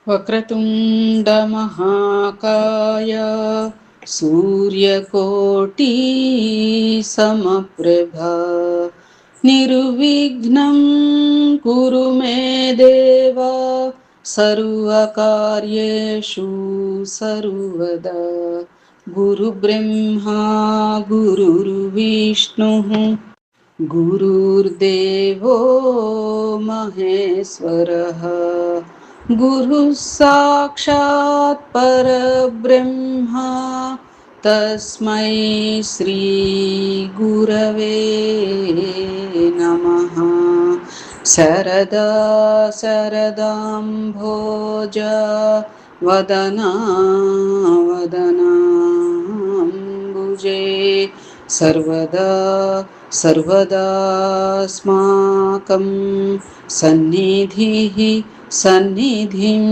వక్రతుండ మహాకాయ సూర్యకోటి సమప్రభా నిర్విఘ్నం కురు మే దేవా సర్వకార్యేషు సర్వదా. గురు బ్రహ్మా గురుర్విష్ణుః గురుర్దేవో మహేశ్వరః గురుః సాక్షాత్ పరబ్రహ్మ తస్మై శ్రీ గురవే నమః. శరదా శరదాంభోజ వదనా వదనాంబుజే సర్వదా సర్వదాస్మాకం సన్నిధిః సన్నిధిం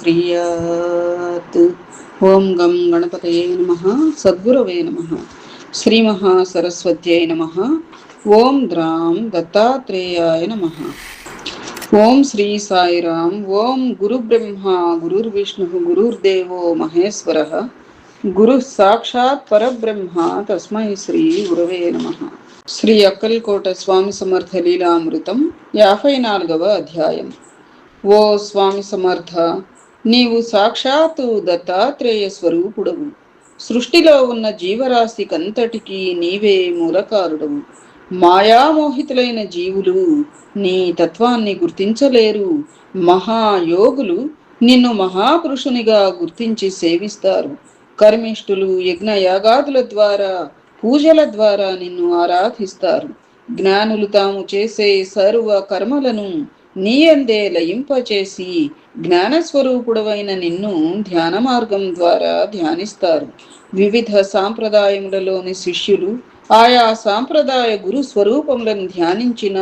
క్రియాత్. ఓం గం గణపతయే నమః. సద్గురవే నమః. శ్రీ మహాసరస్వత్యై నమః. ఓం ద్రాం దత్తాత్రేయాయ నమః. ఓం శ్రీ సాయిరాం. ఓం గురు బ్రహ్మ గురుర్విష్ణు గురుర్దేవో మహేశ్వరః గురు సాక్షాత్ పరబ్రహ్మ తస్మై శ్రీ గురవే నమః. శ్రీ అక్కల్కోట స్వామి సమర్థ లీలామృతం 54వ అధ్యాయం. ఓ స్వామి సమర్థ, నీవు సాక్షాత్తు దత్తాత్రేయ స్వరూపుడవు. సృష్టిలో ఉన్న జీవరాశికంతటికీ నీవే మూలకారుడవు. మాయామోహితులైన జీవులు నీ తత్వాన్ని గుర్తించలేరు. మహాయోగులు నిన్ను మహాపురుషునిగా గుర్తించి సేవిస్తారు. కర్మిష్ఠులు యజ్ఞయాగాదుల ద్వారా పూజల ద్వారా నిన్ను ఆరాధిస్తారు. జ్ఞానులు తాము చేసే సర్వ కర్మలను నీయందే లయింపచేసి జ్ఞానస్వరూపుడవైన నిన్ను ధ్యాన మార్గం ద్వారా ధ్యానిస్తారు. వివిధ సాంప్రదాయములలోని శిష్యులు ఆయా సాంప్రదాయ గురు స్వరూపములను ధ్యానించిన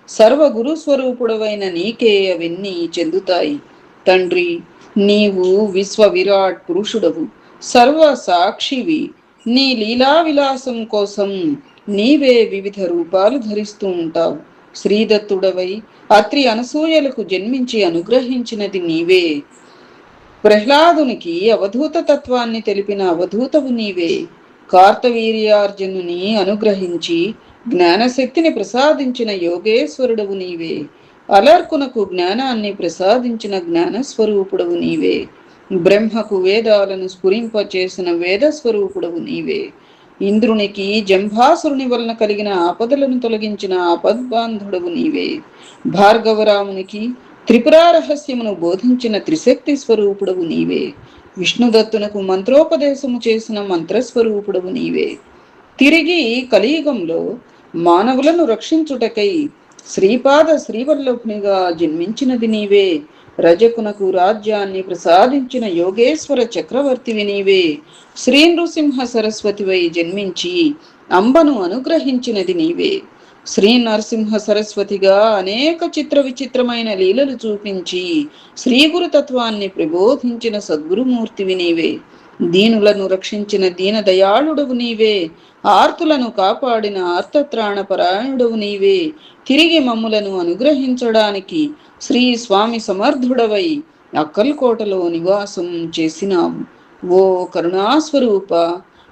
సర్వగురు స్వరూపుడవైన నీకే అవన్నీ చెందుతాయి. తండ్రి, నీవు విశ్వ విరాట్ పురుషుడవు, సర్వ సాక్షివి. నీ లీలా విలాసం కోసం నీవే వివిధ రూపాలు ధరిస్తూ ఉంటావు. శ్రీదత్తుడవై అత్రి అనసూయలకు జన్మించి అనుగ్రహించినది నీవే. ప్రహ్లాదునికి అవధూత తత్వాన్ని తెలిపిన అవధూతవు నీవే. కార్తవీర్యార్జునుని అనుగ్రహించి జ్ఞానశక్తిని ప్రసాదించిన యోగేశ్వరుడవు నీవే. అలర్కునకు జ్ఞానాన్ని ప్రసాదించిన జ్ఞానస్వరూపుడవు నీవే. బ్రహ్మకు వేదాలను స్ఫురింపచేసిన వేదస్వరూపుడవు నీవే. ఇంద్రునికి జంభాసురుని వలన కలిగిన ఆపదలను తొలగించిన ఆపద్బాంధుడవు నీవే. భార్గవరామునికి త్రిపురా రహస్యమును బోధించిన త్రిశక్తి స్వరూపుడవు నీవే. విష్ణుదత్తునకు మంత్రోపదేశము చేసిన మంత్రస్వరూపుడవు నీవే. తిరిగి కలియుగంలో మానవులను రక్షించుటకై శ్రీపాద శ్రీవల్లభునిగా జన్మించినది నీవే. రజకునకు రాజ్యాన్ని ప్రసాదించిన యోగేశ్వర చక్రవర్తివి నీవే. శ్రీ నృసింహ సరస్వతివై జన్మించి అంబను అనుగ్రహించినది నీవే. శ్రీ నరసింహ సరస్వతిగా అనేక చిత్ర విచిత్రమైన లీలలు చూపించి శ్రీ గురుతత్వాన్ని ప్రబోధించిన సద్గురుమూర్తివి నీవే. దీనులను రక్షించిన దీనదయాళుడవు నీవే. ఆర్తులను కాపాడిన ఆర్తత్రాణ పరాయణుడవు నీవే. తిరిగి మమ్ములను అనుగ్రహించడానికి శ్రీ స్వామి సమర్థుడవై అక్కల్కోటలో నివాసం చేసినావు. ఓ కరుణాస్వరూప,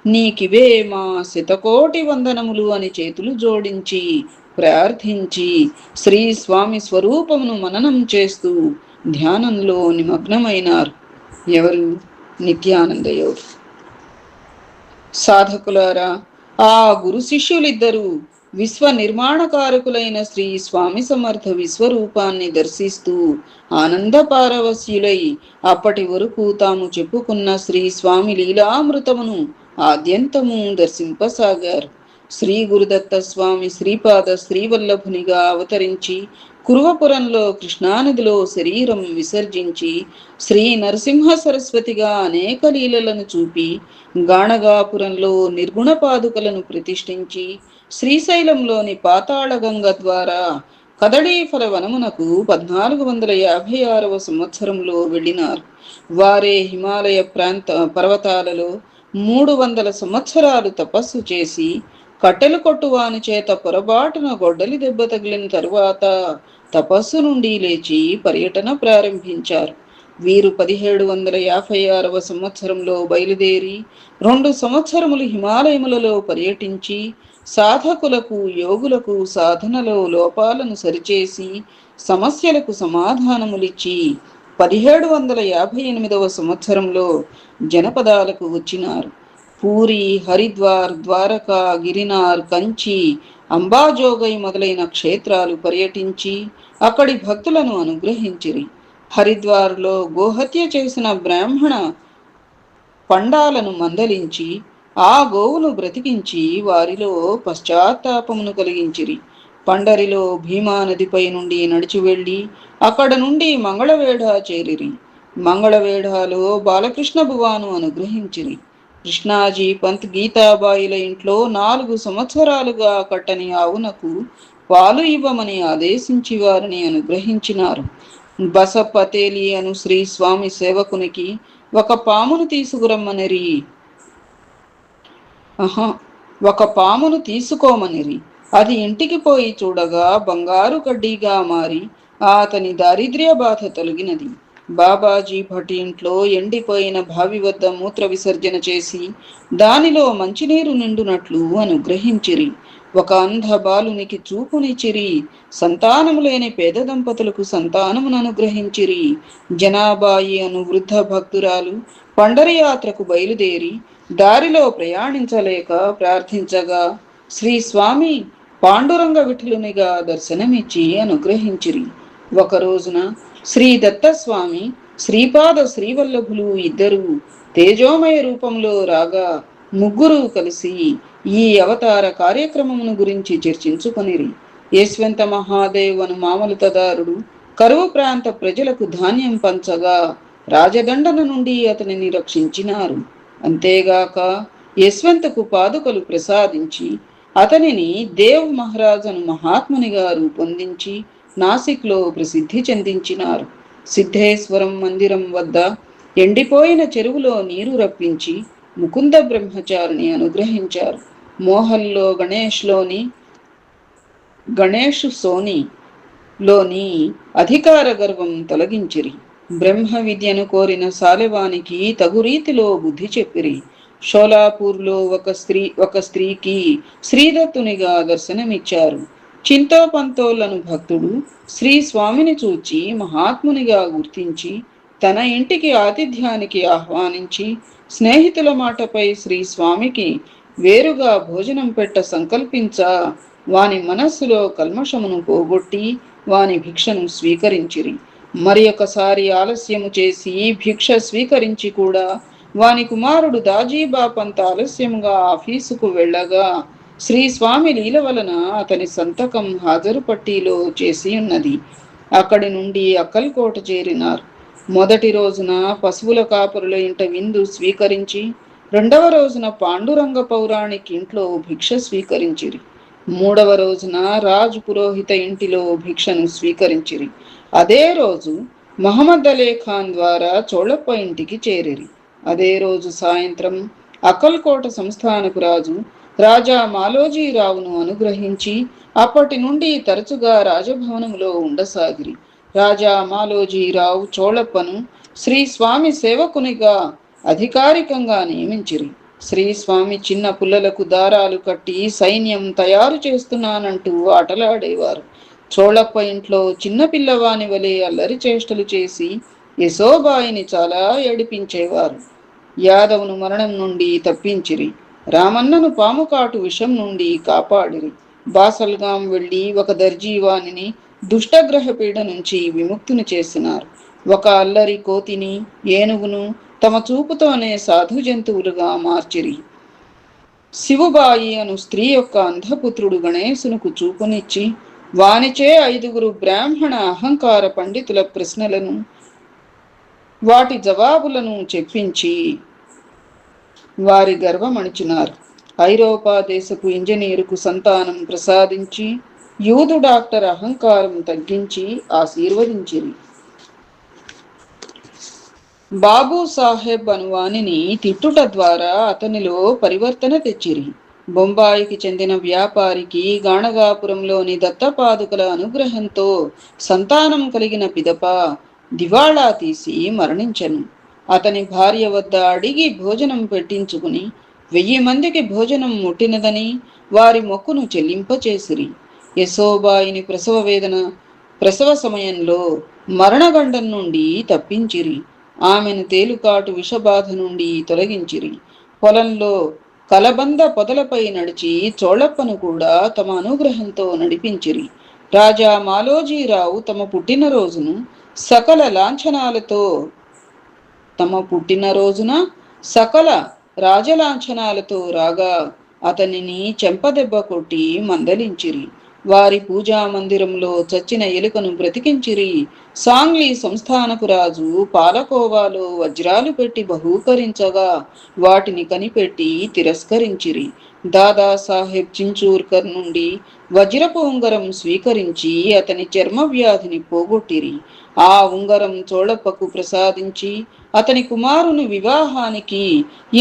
నీకివే మా శతకోటి వందనములు అని చేతులు జోడించి ప్రార్థించి శ్రీ స్వామి స్వరూపమును మననం చేస్తూ ధ్యానంలో నిమగ్నమైనారు. ఎవరు? నిత్యానందయోగి. సాధకులారా, ఆ గురు శిష్యులిద్దరూ విశ్వ నిర్మాణకారకులైన శ్రీ స్వామి సమర్థ విశ్వరూపాన్ని దర్శిస్తూ ఆనంద పారవస్యులై అప్పటి వరకు తాము చెప్పుకున్న శ్రీ స్వామి లీలామృతమును ఆద్యంతము దర్శింపసాగారు. శ్రీ గురుదత్త స్వామి శ్రీపాద శ్రీవల్లభునిగా అవతరించి కురువపురంలో కృష్ణానదిలో శరీరం విసర్జించి శ్రీ నరసింహ సరస్వతిగా అనేక లీలలను చూపి గాణగాపురంలో నిర్గుణ పాదుకలను ప్రతిష్ఠించి శ్రీశైలంలోని పాతాళగంగ ద్వారా కదళీఫల వనమునకు 1456వ సంవత్సరంలో వెళ్ళినారు. వారే హిమాలయ పర్వతాలలో 300 సంవత్సరాలు తపస్సు చేసి కట్టెలు కొట్టువాని చేత పొరపాటున గొడ్డలి దెబ్బ తగిలిన తరువాత తపస్సు నుండి లేచి పర్యటన ప్రారంభించారు. వీరు 1756వ సంవత్సరంలో బయలుదేరి 2 సంవత్సరములు హిమాలయములలో పర్యటించి సాధకులకు యోగులకు సాధనలో లోపాలను సరిచేసి సమస్యలకు సమాధానములిచ్చి 1758వ సంవత్సరంలో జనపదాలకు వచ్చినారు. పూరి, హరిద్వార్, ద్వారకా, గిరినార్, కంచి, అంబాజోగై మొదలైన క్షేత్రాలు పర్యటించి అక్కడి భక్తులను అనుగ్రహించిరి. హరిద్వార్లో గోహత్య చేసిన బ్రాహ్మణ పండాలను మందలించి ఆ గోవును బ్రతికించి వారిలో పశ్చాత్తాపమును కలిగించిరి. పండరిలో భీమా నదిపై నుండి నడిచి వెళ్ళి అక్కడ నుండి మంగళవేఢ చేరిరి. మంగళవేఢలో బాలకృష్ణ బువాను అనుగ్రహించిరి. కృష్ణాజీ పంత్ గీతాబాయిల ఇంట్లో 4 సంవత్సరాలుగా కట్టని ఆవునకు పాలు ఇవ్వమని ఆదేశించి వారిని అనుగ్రహించినారు. బసపతేలి అను శ్రీ స్వామి సేవకునికి ఒక పామును తీసుకురమ్మనిరి. ఒక పామును తీసుకోమనిరి. అది ఇంటికి పోయి చూడగా బంగారు కడ్డీగా మారి అతని దారిద్ర్య బాధ తొలగినది. బాబాజీ భట్ ఇంట్లో ఎండిపోయిన బావి వద్ద మూత్ర విసర్జన చేసి దానిలో మంచినీరు నిండునట్లు అనుగ్రహించిరి. ఒక అంధ బాలునికి చూపునిచ్చిరి. సంతానము లేని పేద దంపతులకు సంతానమును అనుగ్రహించిరి. జనాబాయి అను వృద్ధ భక్తురాలు పండరి యాత్రకు బయలుదేరి దారిలో ప్రయాణించలేక ప్రార్థించగా శ్రీ స్వామి పాండురంగ విఠలునిగా దర్శనమిచ్చి అనుగ్రహించిరి. ఒక రోజున శ్రీ దత్తస్వామి శ్రీపాద శ్రీవల్లభులు ఇద్దరు తేజోమయ రూపంలో రాగా ముగ్గురు కలిసి ఈ అవతార కార్యక్రమమును గురించి చర్చించుకొనిరి. యశ్వంత మహాదేవ్ అను మామలతదారుడు కరువు ప్రాంత ప్రజలకు ధాన్యం పంచగా రాజదండన నుండి అతనిని రక్షించినారు. అంతేగాక యశ్వంతకు పాదుకలు ప్రసాదించి అతనిని దేవ్ మహారాజను మహాత్మునిగా రూపొందించి నాసిక్లో ప్రసిద్ధి చెందించినారు. సిద్ధేశ్వరం మందిరం వద్ద ఎండిపోయిన చెరువులో నీరు రప్పించి ముకుంద బ్రహ్మచారిని అనుగ్రహించారు. మోహన్లో గణేష్ సోనిలోని అధికార గర్వం తొలగించిరి. బ్రహ్మ విద్యను కోరిన సాలెవానికి తగు రీతిలో బుద్ధి చెప్పిరి. షోలాపూర్లో ఒక స్త్రీకి శ్రీదత్తునిగా దర్శనమిచ్చారు. చింతోపంతోలను భక్తుడు శ్రీ స్వామిని చూచి మహాత్మునిగా గుర్తించి తన ఇంటికి ఆతిథ్యానికి ఆహ్వానించి స్నేహితుల మాటపై శ్రీ స్వామికి వేరుగా భోజనం పెట్ట సంకల్పించ వాని మనస్సులో కల్మషమును పోగొట్టి వాని భిక్షను స్వీకరించిరి. మరి ఒకసారి ఆలస్యము చేసి భిక్ష స్వీకరించి కూడా వాని కుమారుడు దాజీబాపంత ఆలస్యముగా ఆఫీసుకు వెళ్ళగా శ్రీ స్వామి లీల వలన అతని సంతకం హాజరు పట్టీలో చేసి ఉన్నది. అక్కడి నుండి అక్కల్కోట చేరినారు. మొదటి రోజున పశువుల కాపురుల ఇంట విందు స్వీకరించి 2వ రోజున పాండురంగ పౌరాణికి ఇంట్లో భిక్ష స్వీకరించిరి. 3వ రోజున రాజు పురోహిత ఇంటిలో భిక్షను స్వీకరించిరి. అదే రోజు మహమ్మద్ అలీ ఖాన్ ద్వారా చోళప్ప ఇంటికి చేరిరి. అదే రోజు సాయంత్రం అక్కల్కోట సంస్థానకు రాజు రాజా మాలోజీరావును అనుగ్రహించి అప్పటి నుండి తరచుగా రాజభవనంలో ఉండసాగిరి. రాజా మాలోజీరావు చోళప్పను శ్రీ స్వామి సేవకునిగా అధికారికంగా నియమించిరి. శ్రీ స్వామి చిన్న పుల్లలకు దారాలు కట్టి సైన్యం తయారు చేస్తున్నానంటూ ఆటలాడేవారు. చోళప్ప ఇంట్లో చిన్న పిల్లవాని వలె అల్లరి చేష్టలు చేసి యశోబాయిని చాలా ఏడిపించేవారు. యాదవును మరణం నుండి తప్పించిరి. రామన్నను పాముకాటు విషం నుండి కాపాడిరి. బాసల్గాం వెళ్ళి ఒక దర్జీవాణిని దుష్టగ్రహ పీడ నుంచి విముక్తిని చేసినారు. ఒక అల్లరి కోతిని ఏనుగును తమ చూపుతోనే సాధు జంతువులుగా మార్చిరి. శివుబాయి అను స్త్రీ యొక్క అంధపుత్రుడు గణేశునకు చూపునిచ్చి వానిచే 5గురు బ్రాహ్మణ అహంకార పండితుల ప్రశ్నలను వాటి జవాబులను చెప్పించి వారి గర్వమణిచినారు. ఐరోపా దేశపు ఇంజనీరుకు సంతానం ప్రసాదించి యూదు డాక్టర్ అహంకారం తగ్గించి ఆశీర్వదించిరి. బాబు సాహెబ్ అనువానిని తిట్టుట ద్వారా అతనిలో పరివర్తన తెచ్చిరి. బొంబాయికి చెందిన వ్యాపారికి గాణగాపురంలోని దత్తపాదుకల అనుగ్రహంతో సంతానం కలిగిన పిదప దివాళా తీసి మరణించెను. అతని భార్య వద్ద అడిగి భోజనం పెట్టించుకుని 1000 మందికి భోజనం ముట్టినదని వారి మొక్కును చెల్లింపచేసిరి. యశోబాయిని ప్రసవ సమయంలో మరణగండం నుండి తప్పించిరి. ఆమెను తేలుకాటు విషబాధ నుండి తొలగించిరి. పొలంలో కలబంద పొదలపై నడిచి చోళప్పను కూడా తమ అనుగ్రహంతో నడిపించిరి. రాజా మాలోజీరావు సకల లాంఛనాలతో తమ పుట్టినరోజున సకల రాజలాంఛనాలతో రాగా అతనిని చెంపదెబ్బ కొట్టి మందలించిరి. వారి పూజా మందిరంలో చచ్చిన ఎలుకను బ్రతికించిరి. సాంగ్లీ సంస్థానపు రాజు పాలకోవాలో వజ్రాలు పెట్టి బహూకరించగా వాటిని కనిపెట్టి తిరస్కరించిరి. దాదాసాహెబ్ చించూర్కర్ నుండి వజ్రపు ఉంగరం స్వీకరించి అతని చర్మ వ్యాధిని పోగొట్టిరి. ఆ ఉంగరం చోళప్పకు ప్రసాదించి అతని కుమారుని వివాహానికి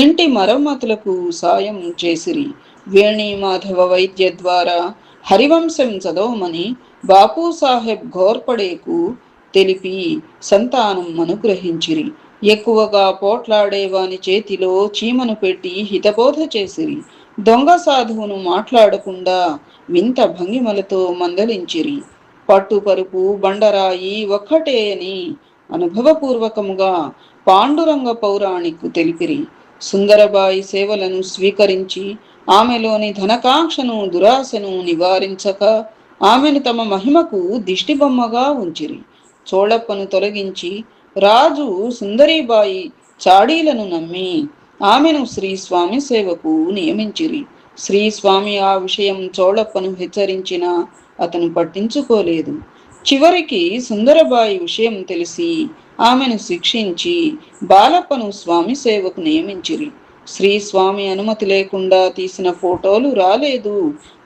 ఇంటి మరమ్మతులకు సాయం చేసిరి. వేణీమాధవ వైద్య ద్వారా హరివంశం చదవమని బాపూసాహెబ్ ఘోర్పడేకు తెలిపి సంతానం అనుగ్రహించిరి. ఎక్కువగా పోట్లాడేవాని చేతిలో చీమను పెట్టి హితబోధ చేసిరి. దొంగ సాధువును మాట్లాడకుండా వింత భంగిమలతో మందలించిరి. పట్టుపరుపు బండరాయి ఒక్కటే అని అనుభవపూర్వకముగా పాండురంగ పౌరాణికు తెలిపిరి. సుందరబాయి సేవలను స్వీకరించి ఆమెలోని ధనకాంక్షను దురాశను నివారించక ఆమెను తమ మహిమకు దిష్టిబొమ్మగా ఉంచిరి. చోళప్పను తొలగించి రాజు సుందరీబాయి చాడీలను నమ్మి ఆమెను శ్రీస్వామి సేవకు నియమించిరి. శ్రీస్వామి ఆ విషయం చోళప్పను హెచ్చరించినా అతను పట్టించుకోలేదు. చివరికి సుందరబాయి విషయం తెలిసి ఆమెను శిక్షించి బాలప్పను స్వామి సేవకు నియమించిరి. శ్రీస్వామి అనుమతి లేకుండా తీసిన ఫోటోలు రాలేదు.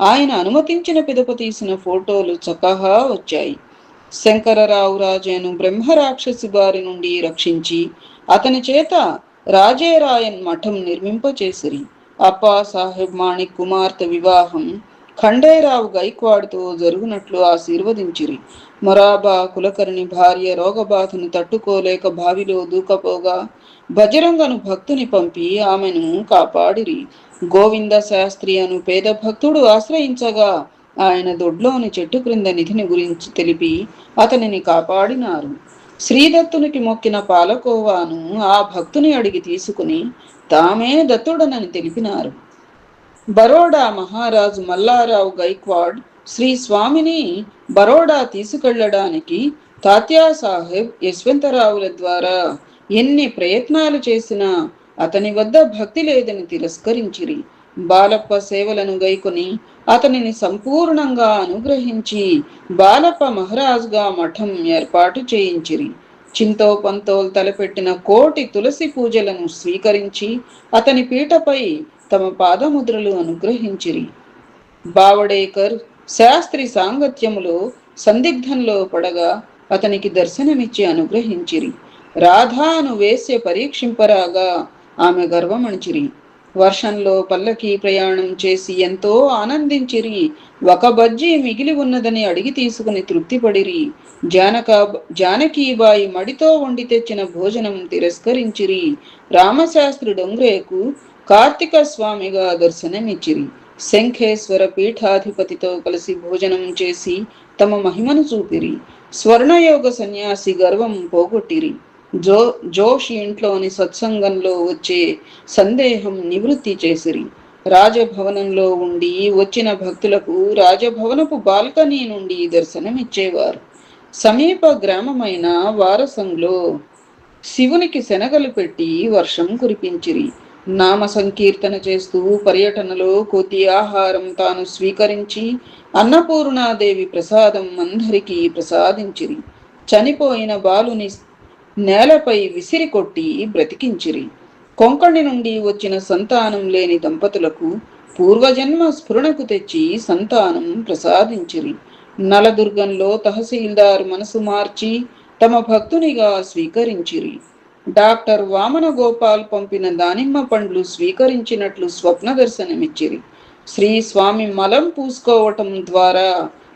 ఆయన అనుమతించిన పిదప తీసిన ఫోటోలు చక్కగా వచ్చాయి. శంకరరావు రాజేను బ్రహ్మరాక్షసి బారి నుండి రక్షించి అతని చేత రాజేరాయన్ మఠం నిర్మింపచేసిరి. అప్పా సాహెబ్ మాణిక్ కుమార్తె వివాహం ఖండేరావు గైక్వాడ్తో జరుగునట్లు ఆశీర్వదించిరి. మొరాబా కులకర్ణి భార్య రోగబాధను తట్టుకోలేక బావిలో దూకపోగా బజరంగను భక్తుని పంపి ఆమెను కాపాడిరి. గోవింద శాస్త్రి అను పేద భక్తుడు ఆశ్రయించగా ఆయన దొడ్లోని చెట్టు క్రింద నిధిని గురించి తెలిపి అతనిని కాపాడినారు. శ్రీదత్తునికి మొక్కిన పాలకోవాను ఆ భక్తుని అడిగి తీసుకుని తామే దత్తుడనని తెలిపినారు. బరోడా మహారాజు మల్లారావు గైక్వాడ్ శ్రీ స్వామిని బరోడా తీసుకెళ్లడానికి తాత్యాసాహెబ్ యశ్వంతరావుల ద్వారా ఎన్ని ప్రయత్నాలు చేసినా అతని వద్ద భక్తి లేదని తిరస్కరించిరి. బాలప్ప సేవలను గైకొని అతనిని సంపూర్ణంగా అనుగ్రహించి బాలప్ప మహారాజుగా మఠం ఏర్పాటు చేయించిరి. చింతో పంతోల్ తలపెట్టిన కోటి తులసి పూజలను స్వీకరించి అతని పీఠపై తమ పాదముద్రలు అనుగ్రహించిరి. బావడేకర్ శాస్త్రి సాంగత్యములో సందిగ్ధంలో పడగా అతనికి దర్శనమిచ్చి అనుగ్రహించిరి. రాధాను వేశ్య పరీక్షింపరాగా ఆమె గర్వమణిచిరి. వర్షంలో పల్లకి ప్రయాణం చేసి ఎంతో ఆనందించిరి. ఒక బజ్జీ మిగిలి ఉన్నదని అడిగి తీసుకుని తృప్తిపడిరి. జానకీబాయి మడితో వండి తెచ్చిన భోజనం తిరస్కరించిరి. రామశాస్త్రి డొంగ్రేకు కార్తీక స్వామిగా దర్శనమిచ్చిరి. శంఖేశ్వర పీఠాధిపతితో కలిసి భోజనం చేసి తమ మహిమను చూపిరి. స్వర్ణయోగ సన్యాసి గర్వం పోగొట్టిరి. జోషి ఇంట్లోని సత్సంగంలో వచ్చే సందేహం నివృత్తి చేసిరి. రాజభవనంలో ఉండి వచ్చిన భక్తులకు రాజభవనపు బాల్కనీ నుండి దర్శనమిచ్చేవారు. సమీప గ్రామమైన వారసంలో శివునికి శనగలు పెట్టి వర్షం కురిపించిరి. నామ సంకీర్తన చేస్తూ పర్యటనలో కొద్ది ఆహారం తాను స్వీకరించి అన్నపూర్ణాదేవి ప్రసాదం అందరికీ ప్రసాదించిరి. చనిపోయిన బాలుని నేలపై విసిరి కొట్టి బ్రతికించిరి. కొంకణి నుండి వచ్చిన సంతానం లేని దంపతులకు పూర్వజన్మ స్ఫురణకు తెచ్చి సంతానం ప్రసాదించిరి. నలదుర్గంలో తహసీల్దార్ మనసు మార్చి తమ భక్తునిగా స్వీకరించిరి. డాక్టర్ వామన గోపాల్ పంపిన దానిమ్మ పండ్లు స్వీకరించినట్లు స్వప్న దర్శనమిచ్చిరి. శ్రీ స్వామి మలం పూసుకోవటం ద్వారా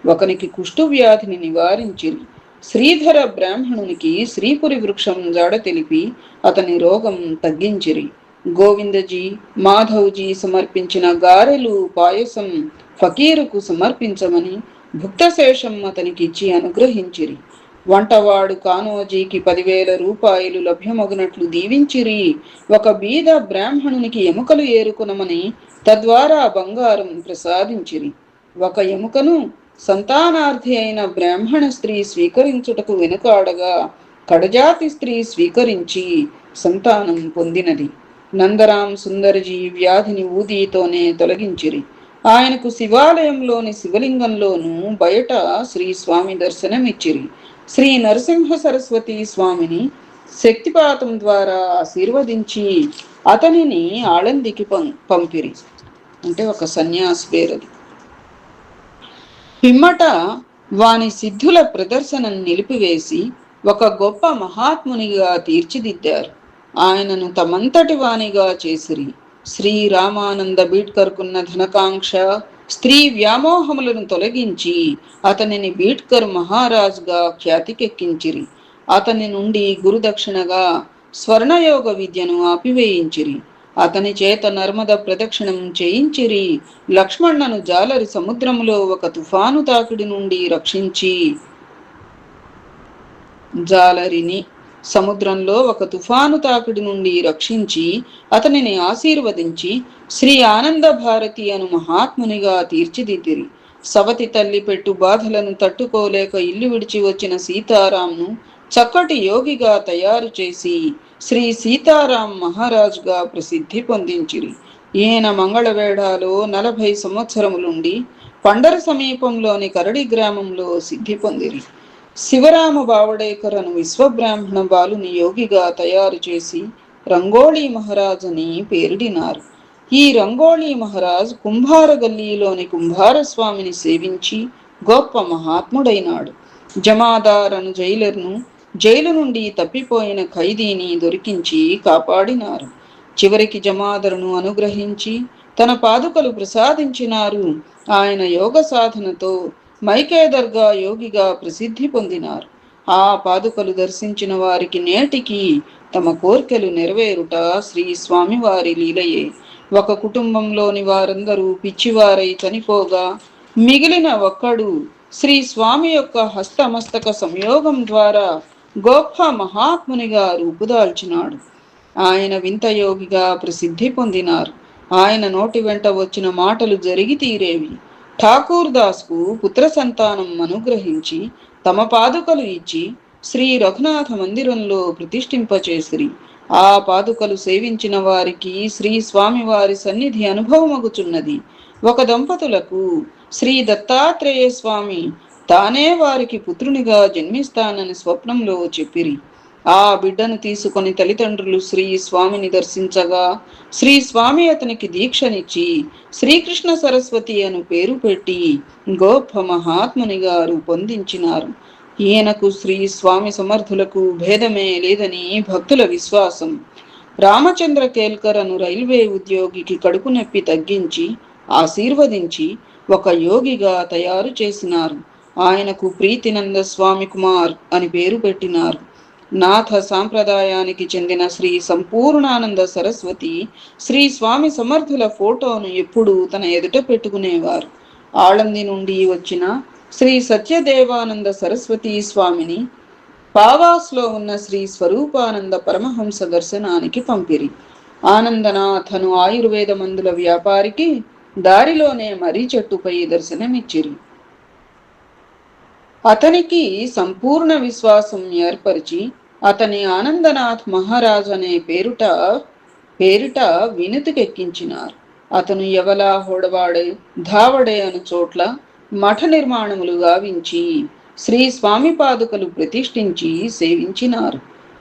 ఒకనికి కుష్టు వ్యాధిని నివారించిరి. శ్రీధర బ్రాహ్మణునికి శ్రీపురి వృక్షం జాడ తెలిపి అతని రోగం తగ్గించిరి. గోవిందజీ, మాధవ్జీ సమర్పించిన గారెలు, పాయసం ఫకీరుకు సమర్పించమని భుక్తశేషం అతనికిచ్చి అనుగ్రహించిరి. వంటవాడు కానోజీకి 10,000 రూపాయలు లభ్యమగునట్లు దీవించిరి. ఒక బీద బ్రాహ్మణునికి ఎముకలు ఏరుకునమని తద్వారా బంగారం ప్రసాదించిరి. ఒక ఎముకను సంతానార్థి అయిన బ్రాహ్మణ స్త్రీ స్వీకరించుటకు వెనుకాడగా కడజాతి స్త్రీ స్వీకరించి సంతానం పొందినది. నందరాం సుందరజీ వ్యాధిని ఊదితోనే తొలగించిరి. ఆయనకు శివాలయంలోని శివలింగంలోనూ బయట శ్రీ స్వామి దర్శనమిచ్చిరి. శ్రీ నరసింహ సరస్వతి స్వామిని శక్తిపాతం ద్వారా ఆశీర్వదించి అతనిని ఆళందికి పంపిరి. అంటే ఒక సన్యాసి పేరది. పిమ్మట వాని సిద్ధుల ప్రదర్శనం నిలిపివేసి ఒక గొప్ప మహాత్మునిగా తీర్చిదిద్దారు. ఆయనను తమంతటి వానిగా చేసిరి. శ్రీ రామానంద బీడ్కర్కున్న ధనకాంక్ష, స్త్రీ వ్యామోహములను తొలగించి అతనిని బీడ్కర్ మహారాజుగా ఖ్యాతికెక్కించిరి. అతని నుండి గురుదక్షిణగా స్వర్ణయోగ విద్యను ఆపివేయించిరి. అతని చేత నర్మద ప్రదక్షిణం చేయించిరి. లక్ష్మణ్ణను జాలరి సముద్రములో ఒక తుఫాను తాకిడి నుండి రక్షించి జాలరిని సముద్రంలో ఒక తుఫాను తాకిడి నుండి రక్షించి అతనిని ఆశీర్వదించి శ్రీ ఆనంద భారతి అను మహాత్మునిగా తీర్చిదిద్దిరి. సవతి తల్లి పెట్టు బాధలను తట్టుకోలేక ఇల్లు విడిచి వచ్చిన సీతారాంను చక్కటి యోగిగా తయారు చేసి శ్రీ సీతారాం మహారాజుగా ప్రసిద్ధి పొందించిరి. ఈయన మంగళవేఢాలో 40 సంవత్సరములుండి పండర సమీపంలోని కరడి గ్రామంలో సిద్ధి పొందిరి. శివరామ బావడేకర్ అను విశ్వబ్రాహ్మణ బాలుని యోగిగా తయారు చేసి రంగోళీ మహారాజ్ అని పేరిడినారు. ఈ రంగోళీ మహారాజ్ కుంభార గల్లీలోని కుంభారస్వామిని సేవించి గొప్ప మహాత్ముడైనాడు. జమాదార్ అను జైలర్ను జైలు నుండి తప్పిపోయిన ఖైదీని దొరికించి కాపాడినారు. చివరికి జమాదరును అనుగ్రహించి తన పాదుకలు ప్రసాదించినారు. ఆయన యోగ సాధనతో మైకే దర్గా యోగిగా ప్రసిద్ధి పొందినారు. ఆ పాదుకలు దర్శించిన వారికి నేటికి తమ కోర్కెలు నెరవేరుట శ్రీ స్వామివారి లీలయే. ఒక కుటుంబంలోని వారందరూ పిచ్చివారై చనిపోగా మిగిలిన ఒక్కడు శ్రీ స్వామి యొక్క హస్తమస్తక సంయోగం ద్వారా గొప్ప మహాత్మునిగా రూపుదాల్చినాడు. ఆయన వింత యోగిగా ప్రసిద్ధి పొందినారు. ఆయన నోటి వెంట వచ్చిన మాటలు జరిగి తీరేవి. ఠాకూర్ దాస్కు పుత్ర సంతానం అనుగ్రహించి తమ పాదుకలు ఇచ్చి శ్రీ రఘునాథ మందిరంలో ప్రతిష్ఠింపచేసిరి. ఆ పాదుకలు సేవించిన వారికి శ్రీ స్వామివారి సన్నిధి అనుభవమగుచున్నది. ఒక దంపతులకు శ్రీ దత్తాత్రేయ స్వామి తానే వారికి పుత్రునిగా జన్మిస్తానని స్వప్నంలో చెప్పిరి. ఆ బిడ్డను తీసుకొని తల్లిదండ్రులు శ్రీ స్వామిని దర్శించగా శ్రీ స్వామి అతనికి దీక్షనిచ్చి శ్రీకృష్ణ సరస్వతి అను పేరు పెట్టి గొప్ప మహాత్మునిగా రూపొందించినారు. ఈయనకు శ్రీ స్వామి సమర్థులకు భేదమే లేదని భక్తుల విశ్వాసం. రామచంద్ర కేల్కర్ అను రైల్వే ఉద్యోగికి కడుపు నొప్పి తగ్గించి ఆశీర్వదించి ఒక యోగిగా తయారు చేసినారు. ఆయనకు ప్రీతినంద స్వామి కుమార్ అని పేరు పెట్టినారు. నాథ సాంప్రదాయానికి చెందిన శ్రీ సంపూర్ణానంద సరస్వతి శ్రీ స్వామి సమర్థుల ఫోటోను ఎప్పుడూ తన ఎదుట పెట్టుకునేవారు. ఆళంది నుండి వచ్చిన శ్రీ సత్యదేవానంద సరస్వతి స్వామిని పావాస్లో ఉన్న శ్రీ స్వరూపానంద పరమహంస దర్శనానికి పంపిరి. ఆనందనాథను ఆయుర్వేద మందుల వ్యాపారికి దారిలోనే మర్రి చెట్టుపై దర్శనమిచ్చిరి. అతనికి సంపూర్ణ విశ్వాసం ఏర్పరిచి అతని ఆనందనాథ్ మహారాజ్ అనే పేరిట వినుతికెక్కించినారు. అతను ఎవలా హోడవాడే ధావడే అను చోట్ల మఠ నిర్మాణములు గావించి శ్రీ స్వామి పాదుకలు ప్రతిష్ఠించి సేవించినారు.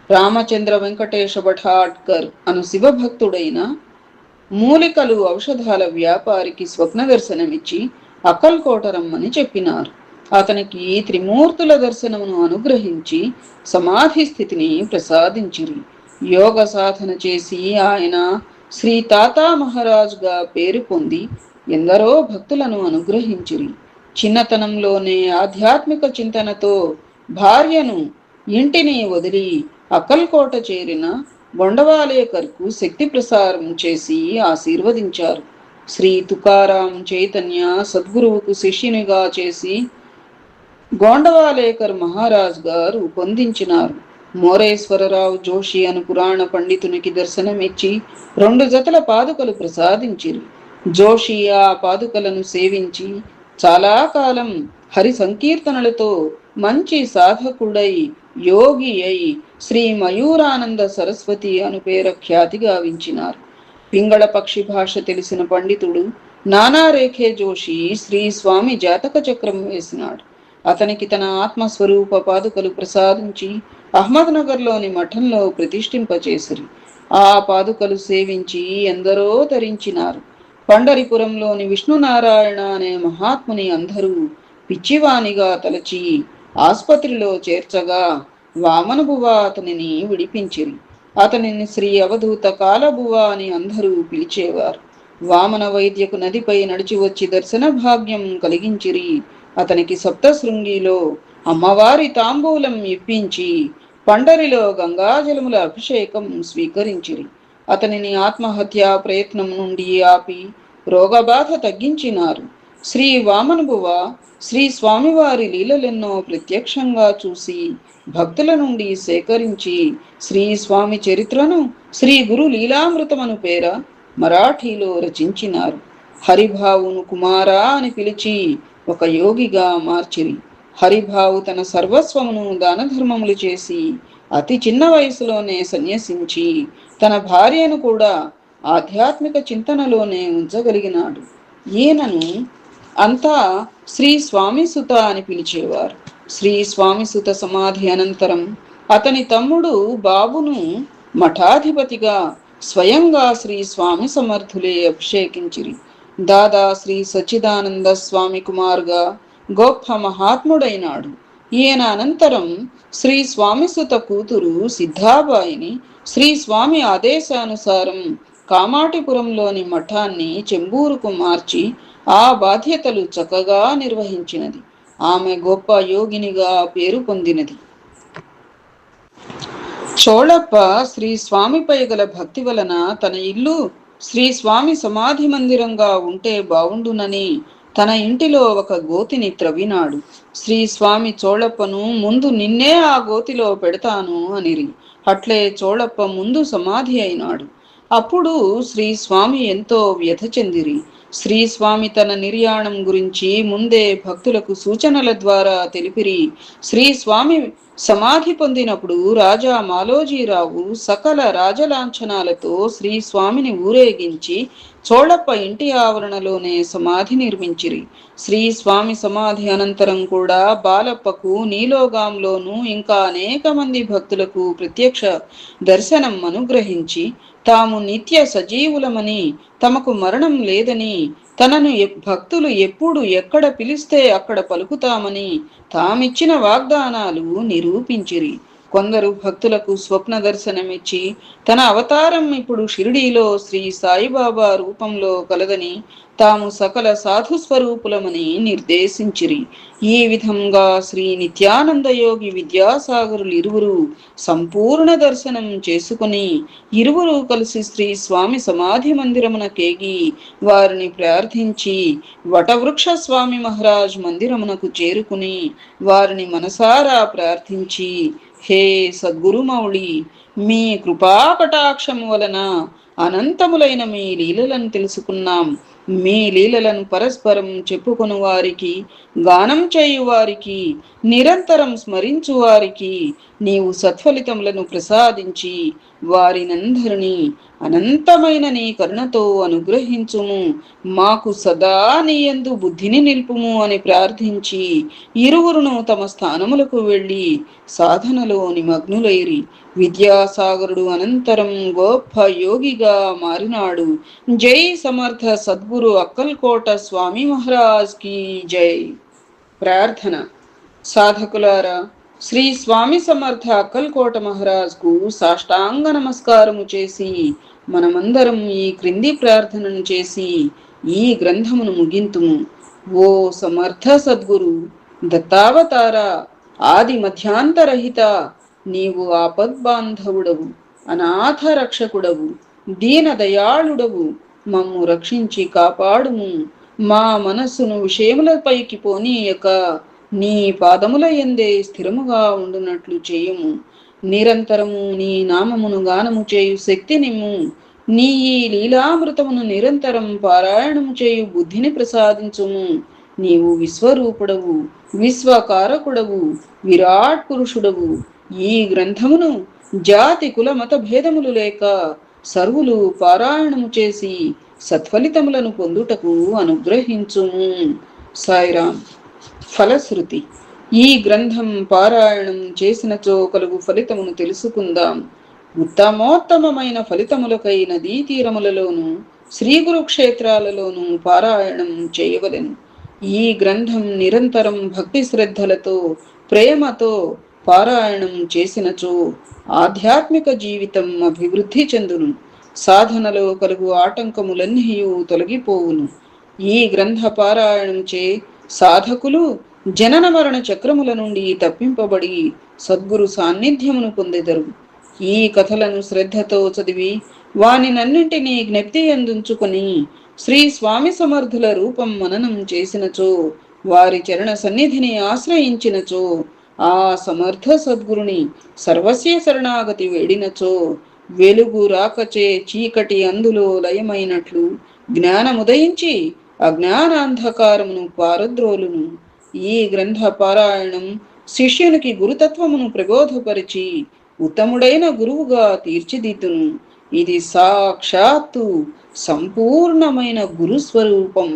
రామచంద్ర వెంకటేశ భటాట్కర్ అను శివభక్తుడైన మూలికలు ఔషధాల వ్యాపారికి స్వప్న దర్శనమిచ్చి అక్కల్కోట రమ్మని చెప్పినారు. అతనికి త్రిమూర్తుల దర్శనమును అనుగ్రహించి సమాధి స్థితిని ప్రసాదించిరి. యోగ సాధన చేసి ఆయన శ్రీ తాతా మహారాజుగా పేరు పొంది ఎందరో భక్తులను అనుగ్రహించిరి. చిన్నతనంలోనే ఆధ్యాత్మిక చింతనతో భార్యను ఇంటిని వదిలి అక్కల్కోట చేరిన బొండవాలేకర్కు శక్తి ప్రసారం చేసి ఆశీర్వదించారు. శ్రీ తుకారాం చైతన్య సద్గురువుకు శిష్యునిగా చేసి గోండవాలేకర్ మహారాజ్ గారు పొందించినారు. మోరేశ్వరరావు జోషి అను పురాణ పండితునికి దర్శనమిచ్చి 2 జతల పాదుకలు ప్రసాదించిరి. జోషి ఆ పాదుకలను సేవించి చాలా కాలం హరి సంకీర్తనలతో మంచి సాధకుడై యోగి అయి శ్రీ మయూరానంద సరస్వతి అను పేర ఖ్యాతి గావించినారు. పింగళ పక్షి భాష తెలిసిన పండితుడు నానారేఖే జోషి శ్రీ స్వామి జాతక చక్రం వేసినాడు. అతనికి తన ఆత్మస్వరూప పాదుకలు ప్రసాదించి అహ్మద్నగర్లోని మఠంలో ప్రతిష్ఠింపచేసిరి. ఆ పాదుకలు సేవించి ఎందరో ధరించినారు. పండరిపురంలోని విష్ణునారాయణ అనే మహాత్ముని అందరూ పిచ్చివానిగా తలచి ఆస్పత్రిలో చేర్చగా వామనబువ అతనిని విడిపించిరి. అతనిని శ్రీ అవధూత కాలబువ అని అందరూ పిలిచేవారు. వామన వైద్యకు నదిపై నడిచి వచ్చి దర్శన భాగ్యం కలిగించిరి. అతనికి సప్తశృంగిలో అమ్మవారి తాంబూలం ఇప్పించి పండరిలో గంగాజలముల అభిషేకం స్వీకరించిరి. అతనిని ఆత్మహత్యా ప్రయత్నం నుండి ఆపి రోగబాధ తగ్గించినారు. శ్రీ వామనబువ శ్రీ స్వామివారి లీలలెన్నో ప్రత్యక్షంగా చూసి భక్తుల నుండి సేకరించి శ్రీ స్వామి చరిత్రను శ్రీ గురు లీలామృతమను పేర మరాఠీలో రచించినారు. హరిభావును కుమారా అని పిలిచి ఒక యోగిగా మార్చిరి. హరిభావు తన సర్వస్వమును దానధర్మములు చేసి అతి చిన్న వయసులోనే సన్యసించి తన భార్యను కూడా ఆధ్యాత్మిక చింతనలోనే ఉంచగలిగినాడు. ఈయనను అంతా శ్రీ స్వామిసుత అని పిలిచేవారు. శ్రీ స్వామిసుత సమాధి అనంతరం అతని తమ్ముడు బాబును మఠాధిపతిగా స్వయంగా శ్రీ స్వామి సమర్థులే అభిషేకించిరి. దాదా శ్రీ సచ్చిదానంద స్వామి కుమార్గా గొప్ప మహాత్ముడైనాడు. ఈయన అనంతరం శ్రీ స్వామిసుత కూతురు సిద్ధాబాయిని శ్రీ స్వామి ఆదేశానుసారం కామాటిపురంలోని మఠాన్ని చెంబూరుకు మార్చి ఆ బాధ్యతలు చక్కగా నిర్వహించినది. ఆమె గొప్ప యోగినిగా పేరు పొందినది. చోళప్ప శ్రీ స్వామిపై గల భక్తి వలన తన ఇల్లు శ్రీ స్వామి సమాధి మందిరంగా ఉంటే బావుండునని తన ఇంటిలో ఒక గోతిని త్రవ్వినాడు. శ్రీ స్వామి చోళప్పను ముందు నిన్నే ఆ గోతిలో పెడతాను అనిరి. అట్లే చోళప్ప ముందు సమాధి అయినాడు. అప్పుడు శ్రీ స్వామి ఎంతో వ్యథ చెందిరి. శ్రీ స్వామి తన నిర్యాణం గురించి ముందే భక్తులకు సూచనల ద్వారా తెలిపిరి. శ్రీ స్వామి సమాధి పొందినప్పుడు రాజా మాలోజీరావు సకల రాజలాంఛనాలతో శ్రీ స్వామిని ఊరేగించి చోళప్ప ఇంటి ఆవరణలోనే సమాధి నిర్మించిరి. శ్రీ స్వామి సమాధి అనంతరం కూడా బాలప్పకు నీలోగాంలోనూ ఇంకా అనేక మంది భక్తులకు ప్రత్యక్ష దర్శనం అనుగ్రహించి తాము నిత్య సజీవులమని తమకు మరణం లేదని తనను భక్తులు ఎప్పుడు ఎక్కడ పిలిస్తే అక్కడ పలుకుతామని తామిచ్చిన వాగ్దానాలు నిరూపించిరి. కొందరు భక్తులకు స్వప్న దర్శనమిచ్చి తన అవతారం ఇప్పుడు షిరిడీలో శ్రీ సాయిబాబా రూపంలో కలదని తాము సకల సాధు స్వరూపులమని నిర్దేశించిరి. ఈ విధంగా శ్రీ నిత్యానందయోగి విద్యాసాగరులు ఇరువురు సంపూర్ణ దర్శనం చేసుకుని ఇరువురు కలిసి శ్రీ స్వామి సమాధి మందిరమున కేగి వారిని ప్రార్థించి వటవృక్ష స్వామి మహారాజ్ మందిరమునకు చేరుకుని వారిని మనసారా ప్రార్థించి, హే సద్గురుమౌళి, మీ కృపాకటాక్షము వలన అనంతములైన మీ లీలలను తెలుసుకున్నాం. మీ లీలలను పరస్పరం చెప్పుకొను వారికి, గానం చేయు వారికి, నిరంతరం స్మరించు వారికి నీవు సత్ఫలితములను ప్రసాదించి వారినందరినీ అనంతమైన నీ కరుణతో అనుగ్రహించుము. మాకు సదా నీయందు బుద్ధిని నిల్పుము అని ప్రార్థించి ఇరువురును తమ స్థానములకు వెళ్ళి సాధనలో నిమగ్నులైరి. విద్యాసాగరుడు అనంతరం గొప్ప యోగిగా మారినాడు. జై సమర్థ సద్గురు అక్కల్కోట స్వామి మహారాజ్ కి జై. ప్రార్థన. సాధకులారా, శ్రీ స్వామి సమర్థ అక్కల్కోట మహారాజ్కు సాష్టాంగ నమస్కారము చేసి మనమందరం ఈ క్రింది ప్రార్థనను చేసి ఈ గ్రంథమును ముగింతుము. ఓ సమర్థ సద్గురు, దత్తావతార, ఆది మధ్యాంతరహిత నీవు ఆపద్బాంధవుడవు, అనాథ రక్షకుడవు, దీన దయాళుడవు. మమ్ము రక్షించి కాపాడుము. మా మనస్సును విషయములపైకి పోనీయక నీ పాదముల యందే స్థిరముగా ఉండునట్లు చేయుము. నిరంతరము నీ నామమును గానము చేయు శక్తి నిమ్ము. నీ ఈ లీలామృతమును నిరంతరం పారాయణము చేయు బుద్ధిని ప్రసాదించుము. నీవు విశ్వరూపుడవు, విశ్వకారకుడవు, విరాట్ పురుషుడవు. ఈ గ్రంథమును జాతి కుల మత భేదములు లేక సర్వులు పారాయణము చేసి సత్ఫలితములను పొందుటకు అనుగ్రహించుము. సాయిరామ్. ఫలశ్రుతి. ఈ గ్రంథం పారాయణం చేసినచో కలుగు ఫలితమును తెలుసుకుందాం. ఉత్తమోత్తమైన ఫలితములకై నదీ తీరములలోను శ్రీ గురుక్షేత్రాలలోనూ పారాయణం చేయవలెను. ఈ గ్రంథం నిరంతరం భక్తి శ్రద్ధలతో ప్రేమతో పారాయణం చేసినచో ఆధ్యాత్మిక జీవితం అభివృద్ధి చెందును. సాధనలో కలుగు ఆటంకములన్నీ తొలగిపోవును. ఈ గ్రంథ పారాయణం చే సాధకులు జనన మరణ చక్రముల నుండి తప్పింపబడి సద్గురు సాన్నిధ్యమును పొందెదరు. ఈ కథలను శ్రద్ధతో చదివి వానినన్నింటినీ జ్ఞప్తి అందుంచుకొని శ్రీ స్వామి సమర్థుల రూపం మననం చేసినచో, వారి చరణ సన్నిధిని ఆశ్రయించినచో, ఆ సమర్థ సద్గురుని సర్వస్య శరణాగతి వేడినచో, వెలుగు రాకచే చీకటి అందులో లయమైనట్లు జ్ఞానముదయించి అజ్ఞానాంధకారమును పారద్రోలును. ఈ గ్రంథ పారాయణం శిష్యునికి గురుతత్వమును ప్రబోధపరిచి ఉత్తముడైన గురువుగా తీర్చిదిద్దును. ఇది సాక్షాత్తు సంపూర్ణమైన గురుస్వరూపం.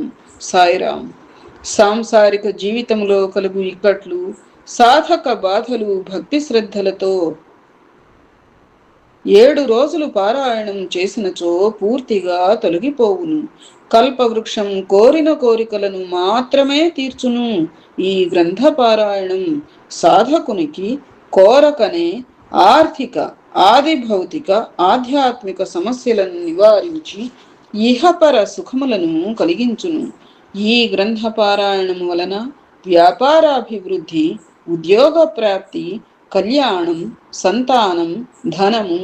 సాయిరాం. సాంసారిక జీవితంలో కలుగు ఇక్కట్లు, సాధక బాధలు భక్తి శ్రద్ధలతో 7 రోజులు పారాయణం చేసినచో పూర్తిగా తొలగిపోవును. కల్పవృక్షం కోరిన కోరికలను మాత్రమే తీర్చును. ఈ గ్రంథ పారాయణం సాధకునికి కోరకనే ఆర్థిక, ఆది భౌతిక, ఆధ్యాత్మిక సమస్యలను నివారించి ఇహపర సుఖములను కలిగించును. ఈ గ్రంథ పారాయణం వలన వ్యాపారాభివృద్ధి, ఉద్యోగ ప్రాప్తి, కళ్యాణం, సంతానం, ధనము,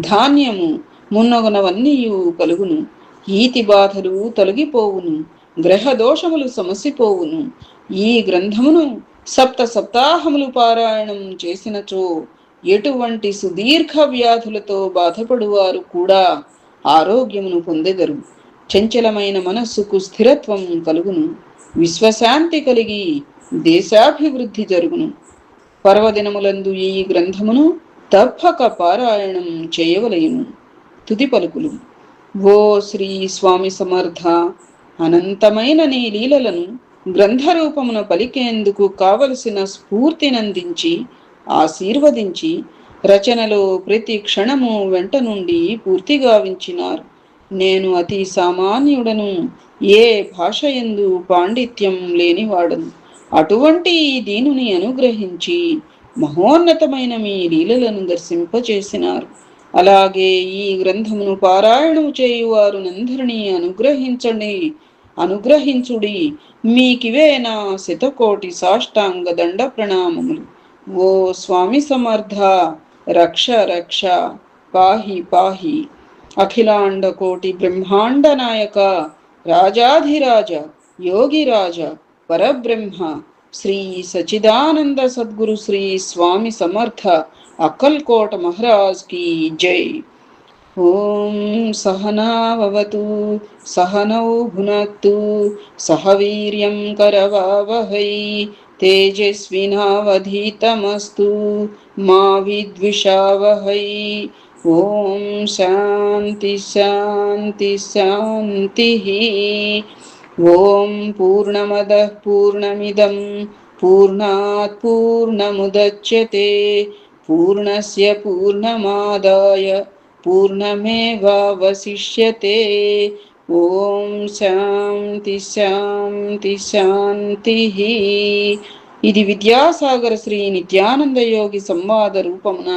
ధాన్యము మున్నగునవన్నీ కలుగును. ఈతి బాధలు తొలగిపోవును. గ్రహ దోషములు సమసిపోవును. ఈ గ్రంథమును 7 సప్తాహములు పారాయణం చేసినచో ఎటువంటి సుదీర్ఘ వ్యాధులతో బాధపడువారు కూడా ఆరోగ్యమును పొందెదరు. చంచలమైన మనస్సుకు స్థిరత్వం కలుగును. విశ్వశాంతి కలిగి దేశాభివృద్ధి జరుగును. పర్వదినములందు ఈ గ్రంథమును తప్పక పారాయణం చేయవలెను. తుది పలుకులు. ఓ శ్రీ స్వామి సమర్థ, అనంతమైన నీ లీలలను గ్రంథరూపమున పలికేందుకు కావలసిన స్ఫూర్తినందించి ఆశీర్వదించి రచనలో ప్రతి క్షణము వెంట నుండి పూర్తిగా వించినారు. నేను అతి సామాన్యుడను, ఏ భాష యందు పాండిత్యం లేనివాడను. అటువంటి ఈ దీనుని అనుగ్రహించి మహోన్నతమైన మీ లీలలను దర్శింపచేసినారు. అలాగే ఈ గ్రంథమును పారాయణము చేయువారునందరినీ అనుగ్రహించుడి. మీకివే నా 100,000,000 సాష్టాంగ దండ ప్రణామములు. ఓ స్వామి సమర్థ, రక్ష రక్ష, పాహి పాహి. అఖిలాండ కోటి బ్రహ్మాండ నాయక, రాజాధిరాజ, యోగిరాజ, పరబ్రహ్మ, శ్రీ సచిదానంద సద్గురు శ్రీ స్వామి సమర్థ అక్కల్కోట మహారాజ్ కి జై. ఓం సహనావతు సహనౌ భునత్తు సహ వీర్యం కరవావహై తేజస్వినావధీతమస్తు మా విద్విషావహై. ఓం శాంతి శాంతి శాంతి. ఓం పూర్ణమదః పూర్ణమిదం పూర్ణాత్ పూర్ణముదచ్యతే పూర్ణస్య పూర్ణమాదాయ పూర్ణమేవావశిష్యతే. ఓం శాంతి శాంతి శాంతి. ఇది విద్యాసాగర శ్రీ నిత్యానంద యోగి సంవాద రూపమున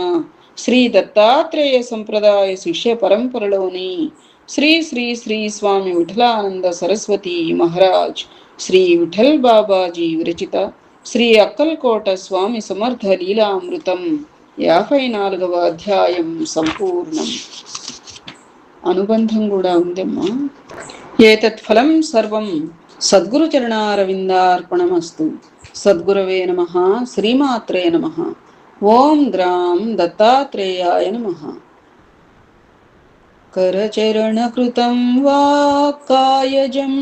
శ్రీ దత్తాత్రేయ సంప్రదాయ శిష్య పరంపరలోని శ్రీ శ్రీ శ్రీ స్వామి విఠలానంద సరస్వతి మహారాజ్ శ్రీ విఠల్ బాబాజీ విరచిత శ్రీ అక్కల్కోట స్వామి సమర్థ లీలామృతం 54వ అధ్యాయం సంపూర్ణం. అనుబంధం కూడా ఉందమ్మా. ఏతత్ ఫలం సర్వం సద్గురు చరణారవిందార్పణమస్తు. సద్గురవే నమః. శ్రీమాత్రే నమః. ఓం గ్రాం దత్తాత్రేయాయ నమః. करचरणकृतं वा कायजं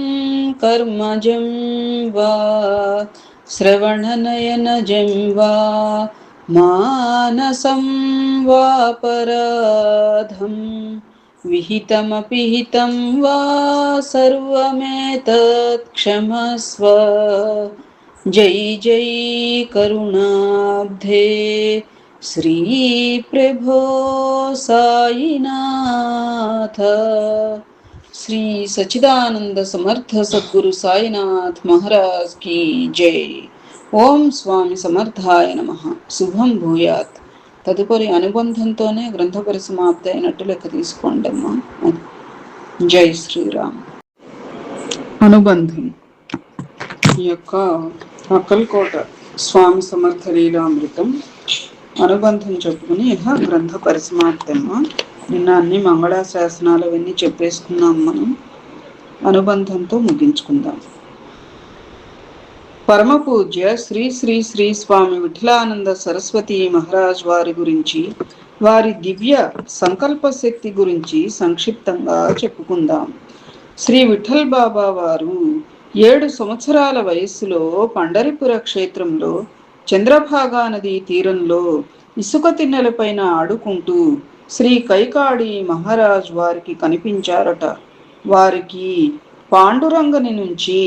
कर्मजं वा श्रवणनयनजं वा मानसं वापराधं विहितमपि हितं वा सर्वमेतत् क्षमस्व. जय जय करुणाब्धे श्री प्रभो साईनाथ. श्री सच्चिदानंद समर्थ सद्गुरु साईनाथ महाराज की जय. ఓం స్వామి సమర్థాయ నమః. శుభం భూయాత్. తదుపరి అనుబంధంతోనే గ్రంథ పరిసమాప్తి అయినట్టు లెక్క తీసుకోండి అమ్మా. జై శ్రీరామ్. అనుబంధం ఈ యొక్క అక్కల్కోట స్వామి సమర్థ లీలామృతం అనుబంధం చెప్పుకుని ఇహ గ్రంథ పరిసమాప్తమ్మ. నిన్న అన్ని మంగళాశాసనాలు అవన్నీ చెప్పేసుకున్నాం. మనం అనుబంధంతో ముగించుకుందాం. పరమ పూజ్య శ్రీ శ్రీ శ్రీ స్వామి విఠలానంద సరస్వతి మహారాజ్ వారి గురించి, వారి దివ్య సంకల్ప శక్తి గురించి సంక్షిప్తంగా చెప్పుకుందాం. శ్రీ విఠల్ బాబా వారు 7 సంవత్సరాల వయస్సులో పండరిపుర క్షేత్రంలో చంద్రభాగా నది తీరంలో ఇసుక తిన్నెలపైన ఆడుకుంటూ శ్రీ కైకాడి మహారాజ్ వారికి కనిపించారట. వారికి పాండురంగని నుంచి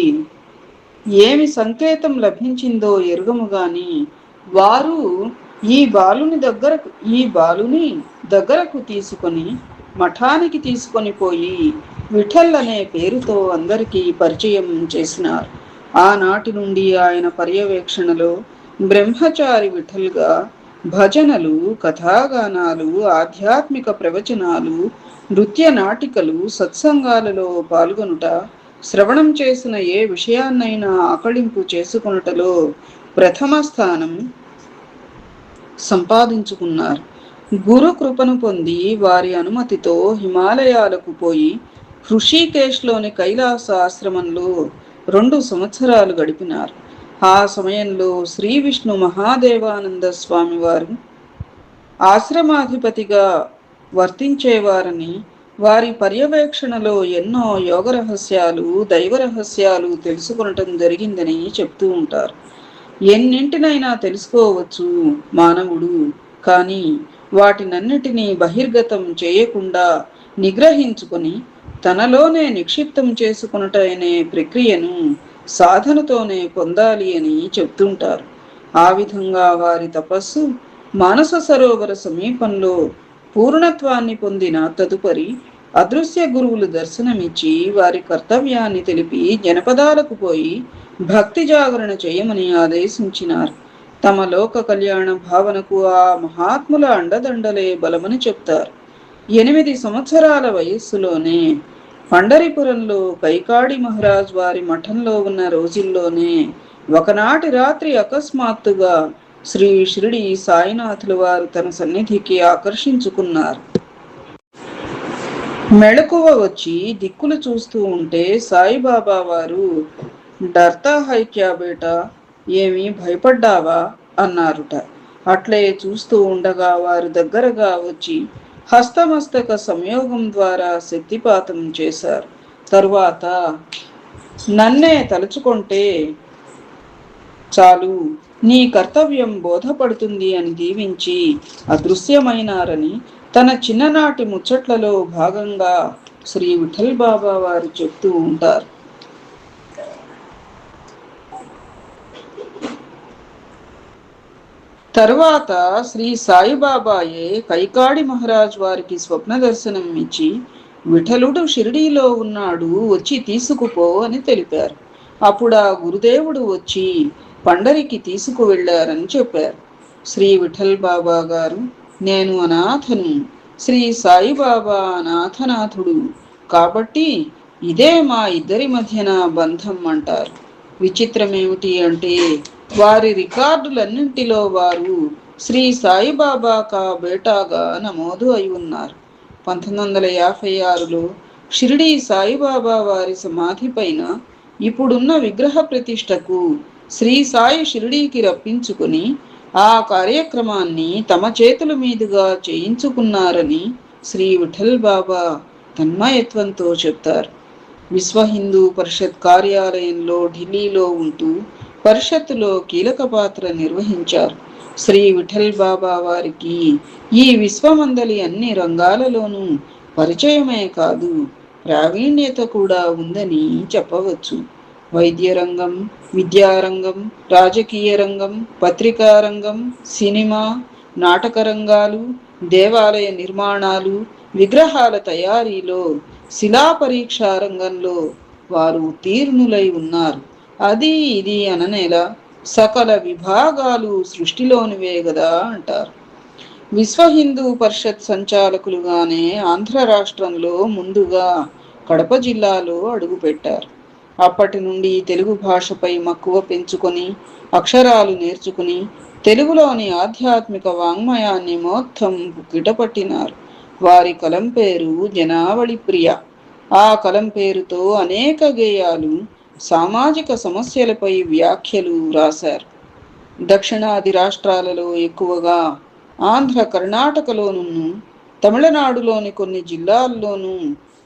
ఏమి సంకేతం లభించిందో ఎరుగము గాని వారు ఈ బాలుని దగ్గరకు తీసుకొని మఠానికి తీసుకొని పోయి విఠల్ అనే పేరుతో అందరికీ పరిచయం చేసినారు. ఆనాటి నుండి ఆయన పర్యవేక్షణలో బ్రహ్మచారి విఠల్గా భజనలు, కథాగానాలు, ఆధ్యాత్మిక ప్రవచనాలు, నృత్య నాటికలు, సత్సంగాలలో పాల్గొనుట, శ్రవణం చేసిన ఏ విషయాన్నైనా ఆకళింపు చేసుకొనుటలో ప్రథమ స్థానం సంపాదించుకున్నారు. గురు కృపను పొంది వారి అనుమతితో హిమాలయాలకు పోయి హృషికేశ్లోని కైలాస ఆశ్రమంలో 2 సంవత్సరాలు గడిపినారు. ఆ సమయంలో శ్రీ విష్ణు మహాదేవానంద స్వామి వారు ఆశ్రమాధిపతిగా వర్తించేవారని, వారి పర్యవేక్షణలో ఎన్నో యోగ రహస్యాలు, దైవ రహస్యాలు తెలుసుకొనటం జరిగిందని చెప్తూ ఉంటారు. ఎన్నింటినైనా తెలుసుకోవచ్చు మానవుడు, కానీ వాటినన్నిటినీ బహిర్గతం చేయకుండా నిగ్రహించుకొని తనలోనే నిక్షిప్తం చేసుకున్నటనే ప్రక్రియను సాధనతోనే పొందాలి అని చెప్తుంటారు. ఆ విధంగా వారి తపస్సు మానస సరోవర సమీపంలో పూర్ణత్వాన్ని పొందిన తదుపరి అదృశ్య గురువులు దర్శనమిచ్చి వారి కర్తవ్యాన్ని తెలిపి జనపదాలకు పోయి భక్తి జాగరణ చేయమని ఆదేశించినారు. తమ లోక కళ్యాణ భావనకు ఆ మహాత్ముల అండదండలే బలమని చెప్తారు. 8 సంవత్సరాల వయస్సులోనే పండరిపురంలో కైకాడి మహారాజ్ వారి మఠంలో ఉన్న రోజుల్లోనే ఒకనాటి రాత్రి అకస్మాత్తుగా శ్రీ షిరిడి సాయినాథుల వారు తన సన్నిధికి ఆకర్షించుకున్నారు. మెళకువ వచ్చి దిక్కులు చూస్తూ ఉంటే సాయిబాబా వారు డర్తా హై క్యా బేటా, ఏమి భయపడ్డావా అన్నారుట. అట్లే చూస్తూ ఉండగా వారు దగ్గరగా వచ్చి హస్తమస్తక సంయోగం ద్వారా శక్తిపాతం చేశారు. తరువాత నన్నే తలుచుకుంటే చాలు, నీ కర్తవ్యం బోధపడుతుంది అని దీవించి అదృశ్యమైనారని తన చిన్ననాటి ముచ్చట్లలో భాగంగా శ్రీ విఠల్ బాబా వారు చెప్తూ ఉంటారు. తరువాత శ్రీ సాయిబాబాయే కైకాడి మహారాజ్ వారికి స్వప్న దర్శనం ఇచ్చి విఠలుడు షిరిడీలో ఉన్నాడు, వచ్చి తీసుకుపో అని తెలిపారు. అప్పుడు ఆ గురుదేవుడు వచ్చి పండరికి తీసుకువెళ్లారని చెప్పారు. శ్రీ విఠల్ బాబా గారు, నేను అనాథను, శ్రీ సాయిబాబా అనాథనాథుడు కాబట్టి ఇదే మా ఇద్దరి మధ్యన బంధం అంటారు. విచిత్రమేమిటి అంటే వారి రికార్డులన్నింటిలో వారు శ్రీ సాయిబాబా కా బేటాగా నమోదు అయి ఉన్నారు. 1956లో షిరిడీ సాయిబాబా వారి సమాధి పైన ఇప్పుడున్న విగ్రహ ప్రతిష్టకు శ్రీ సాయి షిరిడీకి రప్పించుకుని ఆ కార్యక్రమాన్ని తమ చేతుల మీదుగా చేయించుకున్నారని శ్రీ విఠల్ బాబా తన్మయత్వంతో చెప్తారు. విశ్వ హిందూ పరిషత్ కార్యాలయంలో ఢిల్లీలో ఉంటూ పరిషత్తులో కీలక పాత్ర నిర్వహించారు. శ్రీ విఠల్ బాబా వారికి ఈ విశ్వమందలి అన్ని రంగాలలోనూ పరిచయమే కాదు, ప్రావీణ్యత కూడా ఉందని చెప్పవచ్చు. వైద్య రంగం, విద్యారంగం, రాజకీయ రంగం, పత్రికా రంగం, సినిమా, నాటక రంగాలు, దేవాలయ నిర్మాణాలు, విగ్రహాల తయారీలో, శిలా పరీక్షా రంగంలో వారు ఉత్తీర్ణులై ఉన్నారు. అది ఇది అననేలా సకల విభాగాలు సృష్టిలోనివే గదా అంటారు. విశ్వ హిందూ పరిషత్ సంచాలకులుగానే ఆంధ్ర రాష్ట్రంలో ముందుగా కడప జిల్లాలో అడుగుపెట్టారు. అప్పటి నుండి తెలుగు భాషపై మక్కువ పెంచుకొని అక్షరాలు నేర్చుకుని తెలుగులోని ఆధ్యాత్మిక వాంగ్మయాన్ని మొత్తం కిటపట్టినారు. వారి కలం పేరు జనావళి ప్రియ. ఆ కలం పేరుతో అనేక గేయాలు, సామాజిక సమస్యలపై వ్యాఖ్యలు రాశారు. దక్షిణాది రాష్ట్రాలలో ఎక్కువగా ఆంధ్ర, కర్ణాటకలోనూ, తమిళనాడులోని కొన్ని జిల్లాల్లోనూ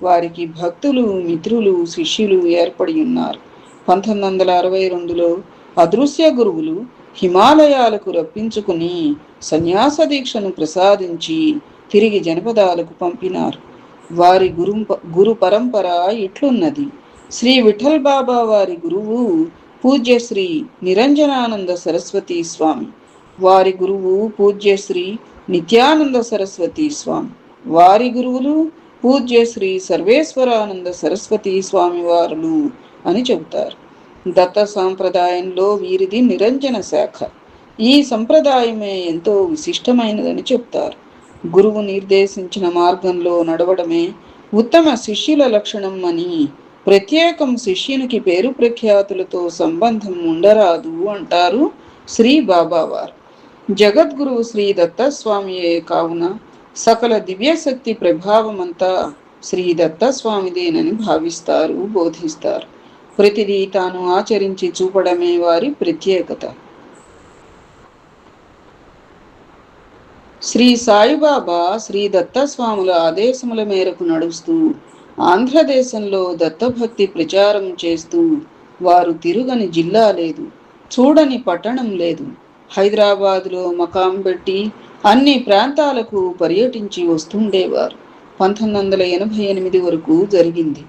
వారికి భక్తులు, మిత్రులు, శిష్యులు ఏర్పడి ఉన్నారు. 1962లో అదృశ్య గురువులు హిమాలయాలకు రప్పించుకుని సన్యాస దీక్షను ప్రసాదించి తిరిగి జనపదాలకు పంపినారు. వారి గురు పరంపర ఇట్లున్నది. శ్రీ విఠల్ బాబా వారి గురువు పూజ్యశ్రీ నిరంజనానంద సరస్వతి స్వామి. వారి గురువు పూజ్యశ్రీ నిత్యానంద సరస్వతి స్వామి. వారి గురువులు పూజ్యశ్రీ సర్వేశ్వరానంద సరస్వతి స్వామి వారులు అని చెబుతారు. దత్త సాంప్రదాయంలో వీరిది నిరంజన శాఖ. ఈ సంప్రదాయమే ఎంతో విశిష్టమైనదని చెప్తారు. గురువు నిర్దేశించిన మార్గంలో నడవడమే ఉత్తమ శిష్యుల లక్షణం అని, ప్రత్యేకం శిష్యునికి పేరు ప్రఖ్యాతులతో సంబంధం ఉండరాదు అంటారు శ్రీ బాబావారు. జగద్గురువు శ్రీ దత్తస్వామియే కావున సకల దివ్యశక్తి ప్రభావమంతా శ్రీ దత్తస్వామిదేనని భావిస్తారు, బోధిస్తారు. ప్రతిదీ తాను ఆచరించి చూపడమే వారి ప్రత్యేకత. శ్రీ సాయిబాబా శ్రీ దత్తస్వాముల ఆదేశముల మేరకు నడుస్తూ ఆంధ్రదేశంలో దత్తభక్తి ప్రచారం చేస్తూ వారు తిరుగని జిల్లా లేదు, చూడని పట్టణం లేదు. హైదరాబాదులో మకాం పెట్టి అన్ని ప్రాంతాలకు పర్యటించి వస్తుండేవారు. 1988 వరకు జరిగింది.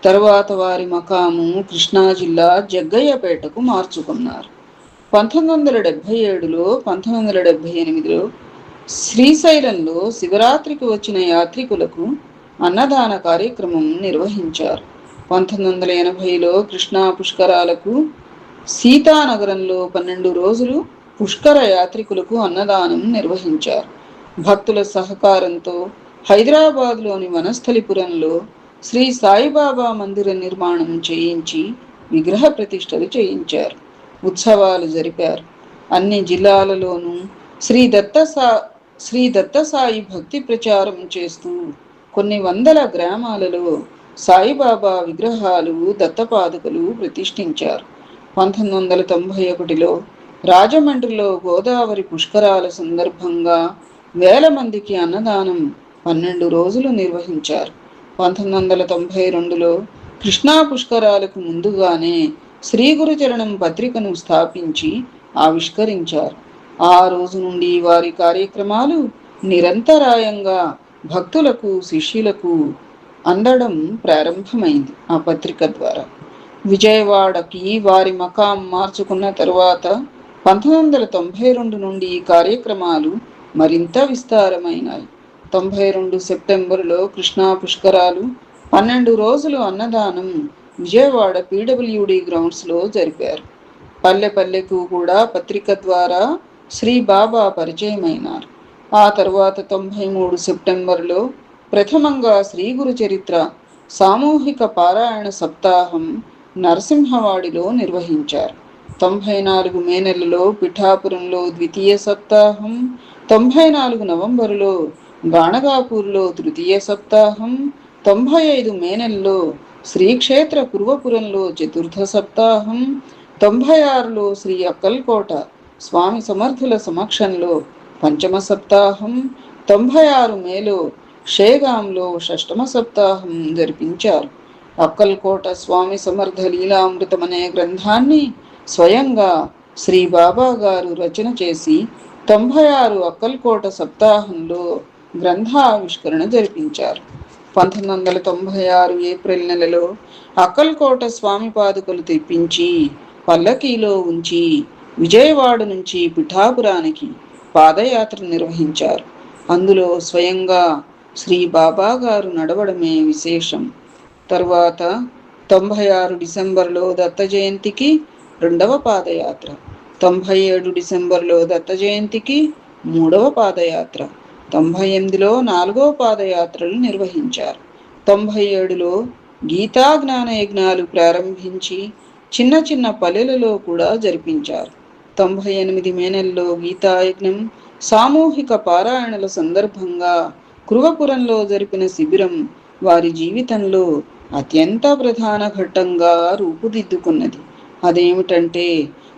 తరువాత వారి మకాము కృష్ణా జిల్లా జగ్గయ్యపేటకు మార్చుకున్నారు. 1977లో 1978లో శ్రీశైలంలో శివరాత్రికి వచ్చిన యాత్రికులకు అన్నదాన కార్యక్రమం నిర్వహించారు. 1980లో కృష్ణా పుష్కరాలకు సీతానగరంలో 12 రోజులు పుష్కర యాత్రికులకు అన్నదానం నిర్వహించారు. భక్తుల సహకారంతో హైదరాబాద్లోని వనస్థలిపురంలో శ్రీ సాయిబాబా మందిర నిర్మాణం చేయించి విగ్రహ ప్రతిష్టలు చేయించారు. ఉత్సవాలు జరిపారు. అన్ని జిల్లాలలోనూ శ్రీ దత్తసాయి భక్తి ప్రచారం చేస్తూ కొన్ని వందల గ్రామాలలో సాయిబాబా విగ్రహాలు, దత్తపాదుకలు ప్రతిష్ఠించారు. 1991లో రాజమండ్రిలో గోదావరి పుష్కరాల సందర్భంగా వేల మందికి అన్నదానం 12 రోజులు నిర్వహించారు. 1992లో కృష్ణా పుష్కరాలకు ముందుగానే శ్రీ గురుచరణం పత్రికను స్థాపించి ఆవిష్కరించారు. ఆ రోజు నుండి వారి కార్యక్రమాలు నిరంతరాయంగా భక్తులకు, శిష్యులకు అందడం ప్రారంభమైంది. ఆ పత్రిక ద్వారా విజయవాడకి వారి మకాం మార్చుకున్న తరువాత 1992 నుండి కార్యక్రమాలు మరింత విస్తారమైనాయి. 92 సెప్టెంబరులో కృష్ణా పుష్కరాలు, 12 రోజులు అన్నదానం విజయవాడ PWD గ్రౌండ్స్లో జరిపారు. పల్లె పల్లెకు కూడా పత్రిక ద్వారా శ్రీ బాబా పరిచయమైనారు. ఆ తర్వాత 93 సెప్టెంబరులో ప్రథమంగా శ్రీ గురు చరిత్ర సామూహిక పారాయణ సప్తాహం నరసింహవాడిలో నిర్వహించారు. 94 మే నెలలో పిఠాపురంలో ద్వితీయ సప్తాహం, 94 నవంబరులో గాణగాపూర్లో తృతీయ సప్తాహం, 95 మే నెలలో శ్రీక్షేత్ర కురువపురంలో చతుర్థ సప్తాహం, 96లో శ్రీ అక్కల్కోట స్వామి సమర్థుల సమక్షంలో పంచమ సప్తాహం, 96 మేలో షేగాంలో షష్టమ సప్తాహం జరిపించారు. అక్కల్కోట స్వామి సమర్థ లీలామృతం అనే గ్రంథాన్ని స్వయంగా శ్రీ బాబా గారు రచన చేసి 96 అక్కల్కోట సప్తాహంలో గ్రంథావిష్కరణ జరిపించారు. 1996 ఏప్రిల్ నెలలో అక్కల్కోట స్వామి పాదుకలు తెప్పించి పల్లకీలో ఉంచి విజయవాడ నుంచి పిఠాపురానికి పాదయాత్ర నిర్వహించారు. అందులో స్వయంగా శ్రీ బాబా గారు నడవడమే విశేషం. తరువాత 96 డిసెంబర్లో దత్త జయంతికి రెండవ పాదయాత్ర, 97 డిసెంబర్లో దత్త జయంతికి మూడవ పాదయాత్ర, 98లో నాలుగవ పాదయాత్రలు నిర్వహించారు. 97లో గీతా జ్ఞాన యజ్ఞాలు ప్రారంభించి చిన్న చిన్న పల్లెలలో కూడా జరిపించారు. 98 మే నెలలో గీతాయజ్ఞం సామూహిక పారాయణల సందర్భంగా కురువపురంలో జరిపిన శిబిరం వారి జీవితంలో అత్యంత ప్రధాన ఘట్టంగా రూపుదిద్దుకున్నది. అదేమిటంటే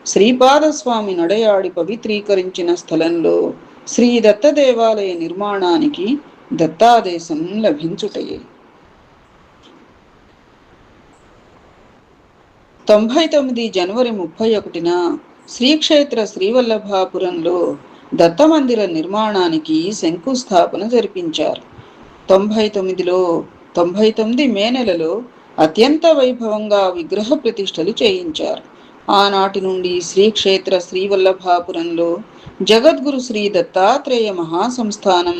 శ్రీపాదస్వామి నడయాడి పవిత్రీకరించిన స్థలంలో శ్రీ దత్త దేవాలయ నిర్మాణానికి దత్తాదేశం లభించుటయే. 99 జనవరి 31న శ్రీక్షేత్ర శ్రీవల్లభాపురంలో దత్తమందిర నిర్మాణానికి శంకుస్థాపన జరిపించారు. 99లో 99 మే నెలలో అత్యంత వైభవంగా విగ్రహ ప్రతిష్టలు చేయించారు. ఆనాటి నుండి శ్రీక్షేత్ర శ్రీవల్లభాపురంలో జగద్గురు శ్రీ దత్తాత్రేయ మహాసంస్థానం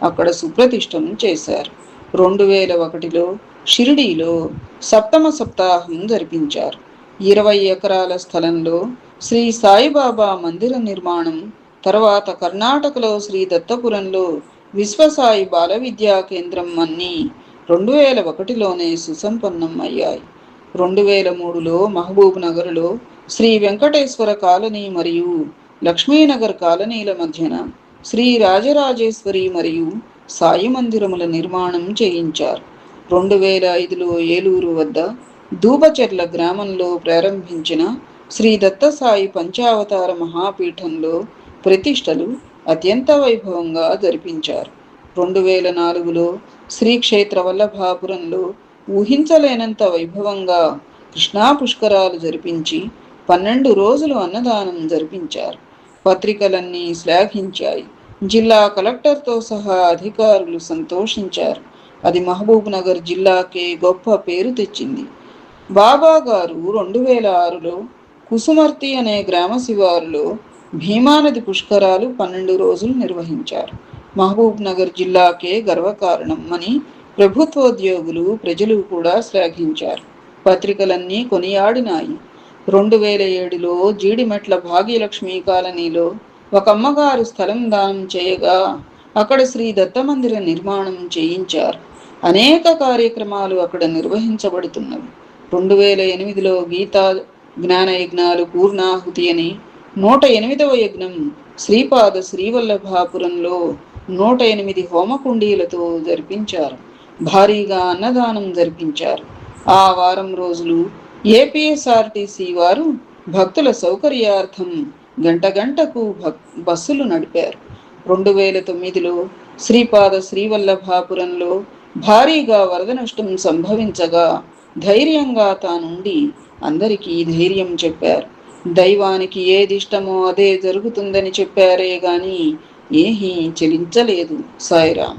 అక్కడ సుప్రతిష్టం చేశారు. 2001లో షిరిడీలో సప్తమ సప్తాహం జరిపించారు. 20 ఎకరాల స్థలంలో శ్రీ సాయిబాబా మందిర నిర్మాణం, తర్వాత కర్ణాటకలో శ్రీ దత్తపురంలో విశ్వసాయి బాల విద్యా కేంద్రం అన్నీ 2001లోనే సుసంపన్నం అయ్యాయి. 2003లో మహబూబ్ నగర్లో శ్రీ వెంకటేశ్వర కాలనీ మరియు లక్ష్మీనగర్ కాలనీల మధ్యన శ్రీ రాజరాజేశ్వరి మరియు సాయి మందిరముల నిర్మాణం చేయించారు. 2005లో ఏలూరు వద్ద దూబచెర్ల గ్రామంలో ప్రారంభించిన శ్రీ దత్తసాయి పంచావతార మహాపీఠంలో ప్రతిష్టలు అత్యంత వైభవంగా జరిపించారు. 2004లో శ్రీక్షేత్ర వల్లభాపురంలో ఊహించలేనంత వైభవంగా కృష్ణా పుష్కరాలు జరిపించి 12 రోజులు అన్నదానం జరిపించారు. పత్రికలన్నీ శ్లాఘించాయి. జిల్లా కలెక్టర్తో సహా అధికారులు సంతోషించారు. అది మహబూబ్ నగర్ జిల్లాకే గొప్ప పేరు తెచ్చింది. బాబా గారు 2006లో కుసుమర్తి అనే గ్రామ శివారులో భీమానది పుష్కరాలు 12 రోజులు నిర్వహించారు. మహబూబ్ నగర్ జిల్లాకే గర్వకారణం అని ప్రభుత్వోద్యోగులు, ప్రజలు కూడా శ్లాఘించారు. పత్రికలన్నీ కొనియాడినాయి. 2007లో జీడిమెట్ల భాగ్యలక్ష్మి కాలనీలో ఒక అమ్మగారు స్థలం దానం చేయగా అక్కడ శ్రీ దత్తమందిర నిర్మాణం చేయించారు. అనేక కార్యక్రమాలు అక్కడ నిర్వహించబడుతున్నవి. 2008లో గీతా జ్ఞాన యజ్ఞాలు పూర్ణాహుతి అని 108వ యజ్ఞం శ్రీపాద శ్రీవల్లభాపురంలో 108 హోమకుండీలతో జరిపించారు. భారీగా అన్నదానం జరిపించారు. ఆ వారం రోజులు ఏపీఎస్ఆర్టీసీ వారు భక్తుల సౌకర్యార్థం గంట గంటకు బస్సులు నడిపారు. 2009లో శ్రీపాద శ్రీవల్లభాపురంలో భారీగా వరద నష్టం సంభవించగా ధైర్యంగా తానుండి అందరికీ ధైర్యం చెప్పారు. దైవానికి ఏది ఇష్టమో అదే జరుగుతుందని చెప్పారే గాని ఏమీ చెలించలేదు సాయిరాం.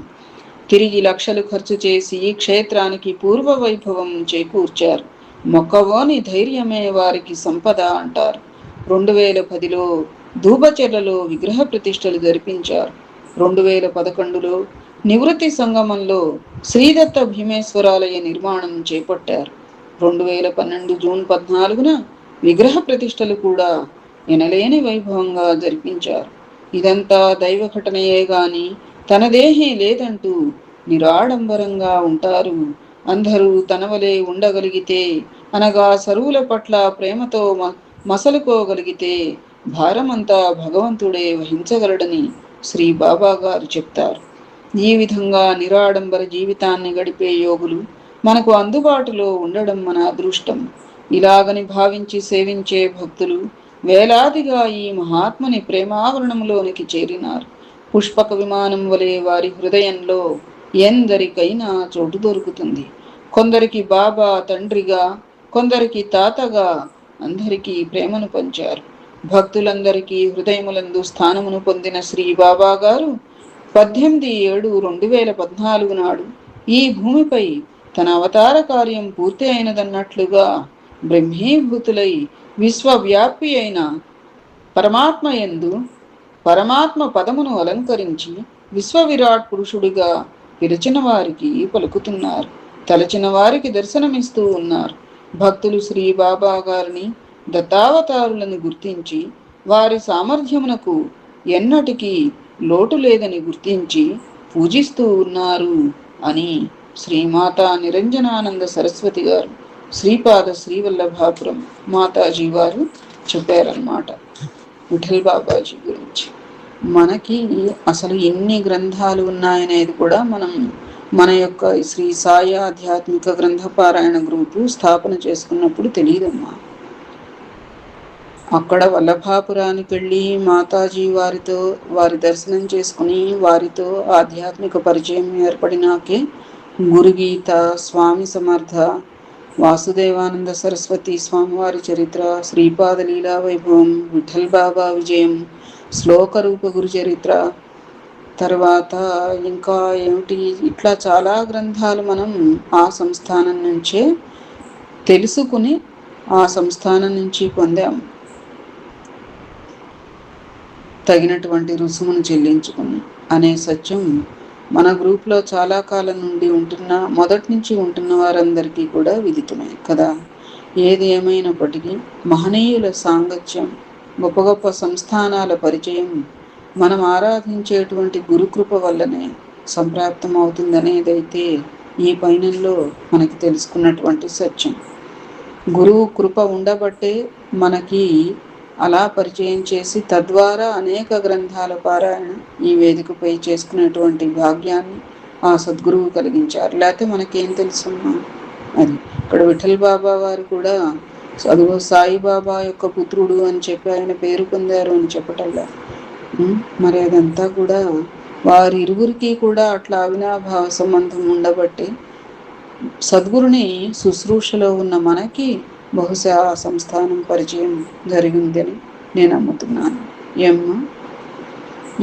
తిరిగి లక్షలు ఖర్చు చేసి క్షేత్రానికి పూర్వ వైభవం చేకూర్చారు. మొక్కవోని ధైర్యమే వారికి సంపద అంటారు. 2010లో దూబచెర్లలో విగ్రహ ప్రతిష్టలు జరిపించారు. 2011లో నివృత్తి సంగమంలో శ్రీదత్త భీమేశ్వరాలయ నిర్మాణం చేపట్టారు. 2012 జూన్ 14న విగ్రహ ప్రతిష్టలు కూడా ఎనలేని వైభవంగా జరిపించారు. ఇదంతా దైవ ఘటనయే గాని తనదేహీ లేదంటూ నిరాడంబరంగా ఉంటారు. అందరూ తనవలే ఉండగలిగితే అనగా సరువుల పట్ల ప్రేమతో మసలుకోగలిగితే భారమంతా భగవంతుడే వహించగలడని శ్రీ బాబా గారు చెప్తారు. ఈ విధంగా నిరాడంబర జీవితాన్ని గడిపే యోగులు మనకు అందుబాటులో ఉండడం మన అదృష్టం. ఇలాగని భావించి సేవించే భక్తులు వేలాదిగా ఈ మహాత్ముని ప్రేమావరణంలోనికి చేరినారు. పుష్పక విమానం వలె వారి హృదయంలో ఎందరికైనా చోటు దొరుకుతుంది. కొందరికి బాబా తండ్రిగా, కొందరికి తాతగా అందరికీ ప్రేమను పంచారు. భక్తులందరికీ హృదయములందు స్థానమును పొందిన శ్రీ బాబా గారు 18/7/2014 నాడు ఈ భూమిపై తన అవతార కార్యం పూర్తి అయినదన్నట్లుగా బ్రహ్మీభూతులై విశ్వవ్యాపి అయిన పరమాత్మ పదమును అలంకరించి విశ్వవిరాట్ పురుషుడిగా పిలిచిన వారికి పలుకుతున్నారు. తలచిన వారికి దర్శనమిస్తూ ఉన్నారు. భక్తులు శ్రీ బాబా గారిని దత్తావతారులను గుర్తించి వారి సామర్థ్యమునకు ఎన్నటికీ లోటు లేదని గుర్తించి పూజిస్తూ ఉన్నారు అని శ్రీమాతా నిరంజనానంద సరస్వతి గారు శ్రీపాద శ్రీవల్లభాపురం మాతాజీ వారు చెప్పారన్నమాట విఠల్ బాబాజీ గురించి. మనకి అసలు ఎన్ని గ్రంథాలు ఉన్నాయనేది కూడా మన యొక్క శ్రీ సాయి ఆధ్యాత్మిక గ్రంథపారాయణ గ్రూపు స్థాపన చేసుకున్నప్పుడు తెలియదమ్మా. అక్కడ వల్లభాపురానికి వెళ్ళి మాతాజీ వారి దర్శనం చేసుకుని వారితో ఆధ్యాత్మిక పరిచయం ఏర్పడినాకే గురుగీత, స్వామి సమర్థ, వాసుదేవానంద సరస్వతి స్వామివారి చరిత్ర, శ్రీపాద లీలా వైభవం, విఠల్ బాబా విజయం, శ్లోక రూప గురు చరిత్ర, తర్వాత ఇంకా ఏమిటి, ఇట్లా చాలా గ్రంథాలు మనం ఆ సంస్థానం నుంచే తెలుసుకుని ఆ సంస్థానం నుంచి పొందాము. తగినటువంటి రుసుమును చెల్లించుకుని అనే సత్యం మన గ్రూప్లో చాలా కాలం నుండి మొదటి నుంచి ఉంటున్న వారందరికీ కూడా విదితమే కదా. ఏది ఏమైనప్పటికీ మహనీయుల సాంగత్యం, గొప్ప గొప్ప సంస్థానాల పరిచయం మనం ఆరాధించేటువంటి గురుకృప వల్లనే సంప్రాప్తం అవుతుందనేదైతే ఈ పైనంలో మనకి తెలుసుకున్నటువంటి సత్యం. గురువు కృప ఉండబట్టే మనకి అలా పరిచయం చేసి తద్వారా అనేక గ్రంథాల పారాయణ ఈ వేదికపై చేసుకునేటువంటి భాగ్యాన్ని ఆ సద్గురువు కలిగించారు. లేకపోతే మనకేం తెలుసున్నా అది. ఇక్కడ విఠల్ బాబా వారు కూడా అదిగో సాయిబాబా యొక్క పుత్రుడు అని చెప్పి ఆయన పేరు పొందారు అని చెప్పటల్లా. మరి అదంతా కూడా వారి ఇరువురికి కూడా అట్లా అవినాభావ సంబంధం ఉండబట్టి సద్గురుని శుశ్రూషలో ఉన్న మనకి బహుశా ఆ సంస్థానం పరిచయం జరిగిందని నేను నమ్ముతున్నాను.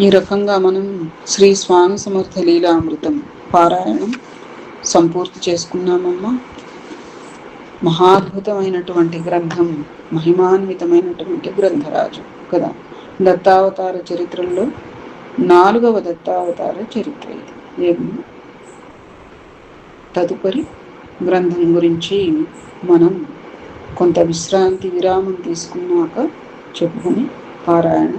ఈ రకంగా మనం శ్రీ స్వామి సమర్థ లీలామృతం పారాయణం సంపూర్తి చేసుకున్నామమ్మా. మహాద్భుతమైనటువంటి గ్రంథం, మహిమాన్వితమైనటువంటి గ్రంథరాజు కదా. దత్తావతార చరిత్రల్లో 4వ దత్తావతార చరిత్ర ఇది. తదుపరి గ్రంథం గురించి మనం కొంత విరామం తీసుకున్నాక చెప్పుకుని పారాయణ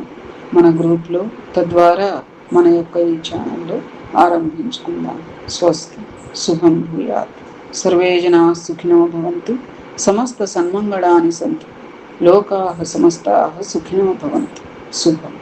మన గ్రూప్లో తద్వారా మన యొక్క ఈ ఛానల్లో ఆరంభించుకుందాం. స్వస్తి, శుభం భూయాత్. సర్వే జనాః సుఖినో భవంతు, సమస్త సన్మంగళాని సంతు, లోకాః సమస్తాః సుఖినో భవంతు. శుభం.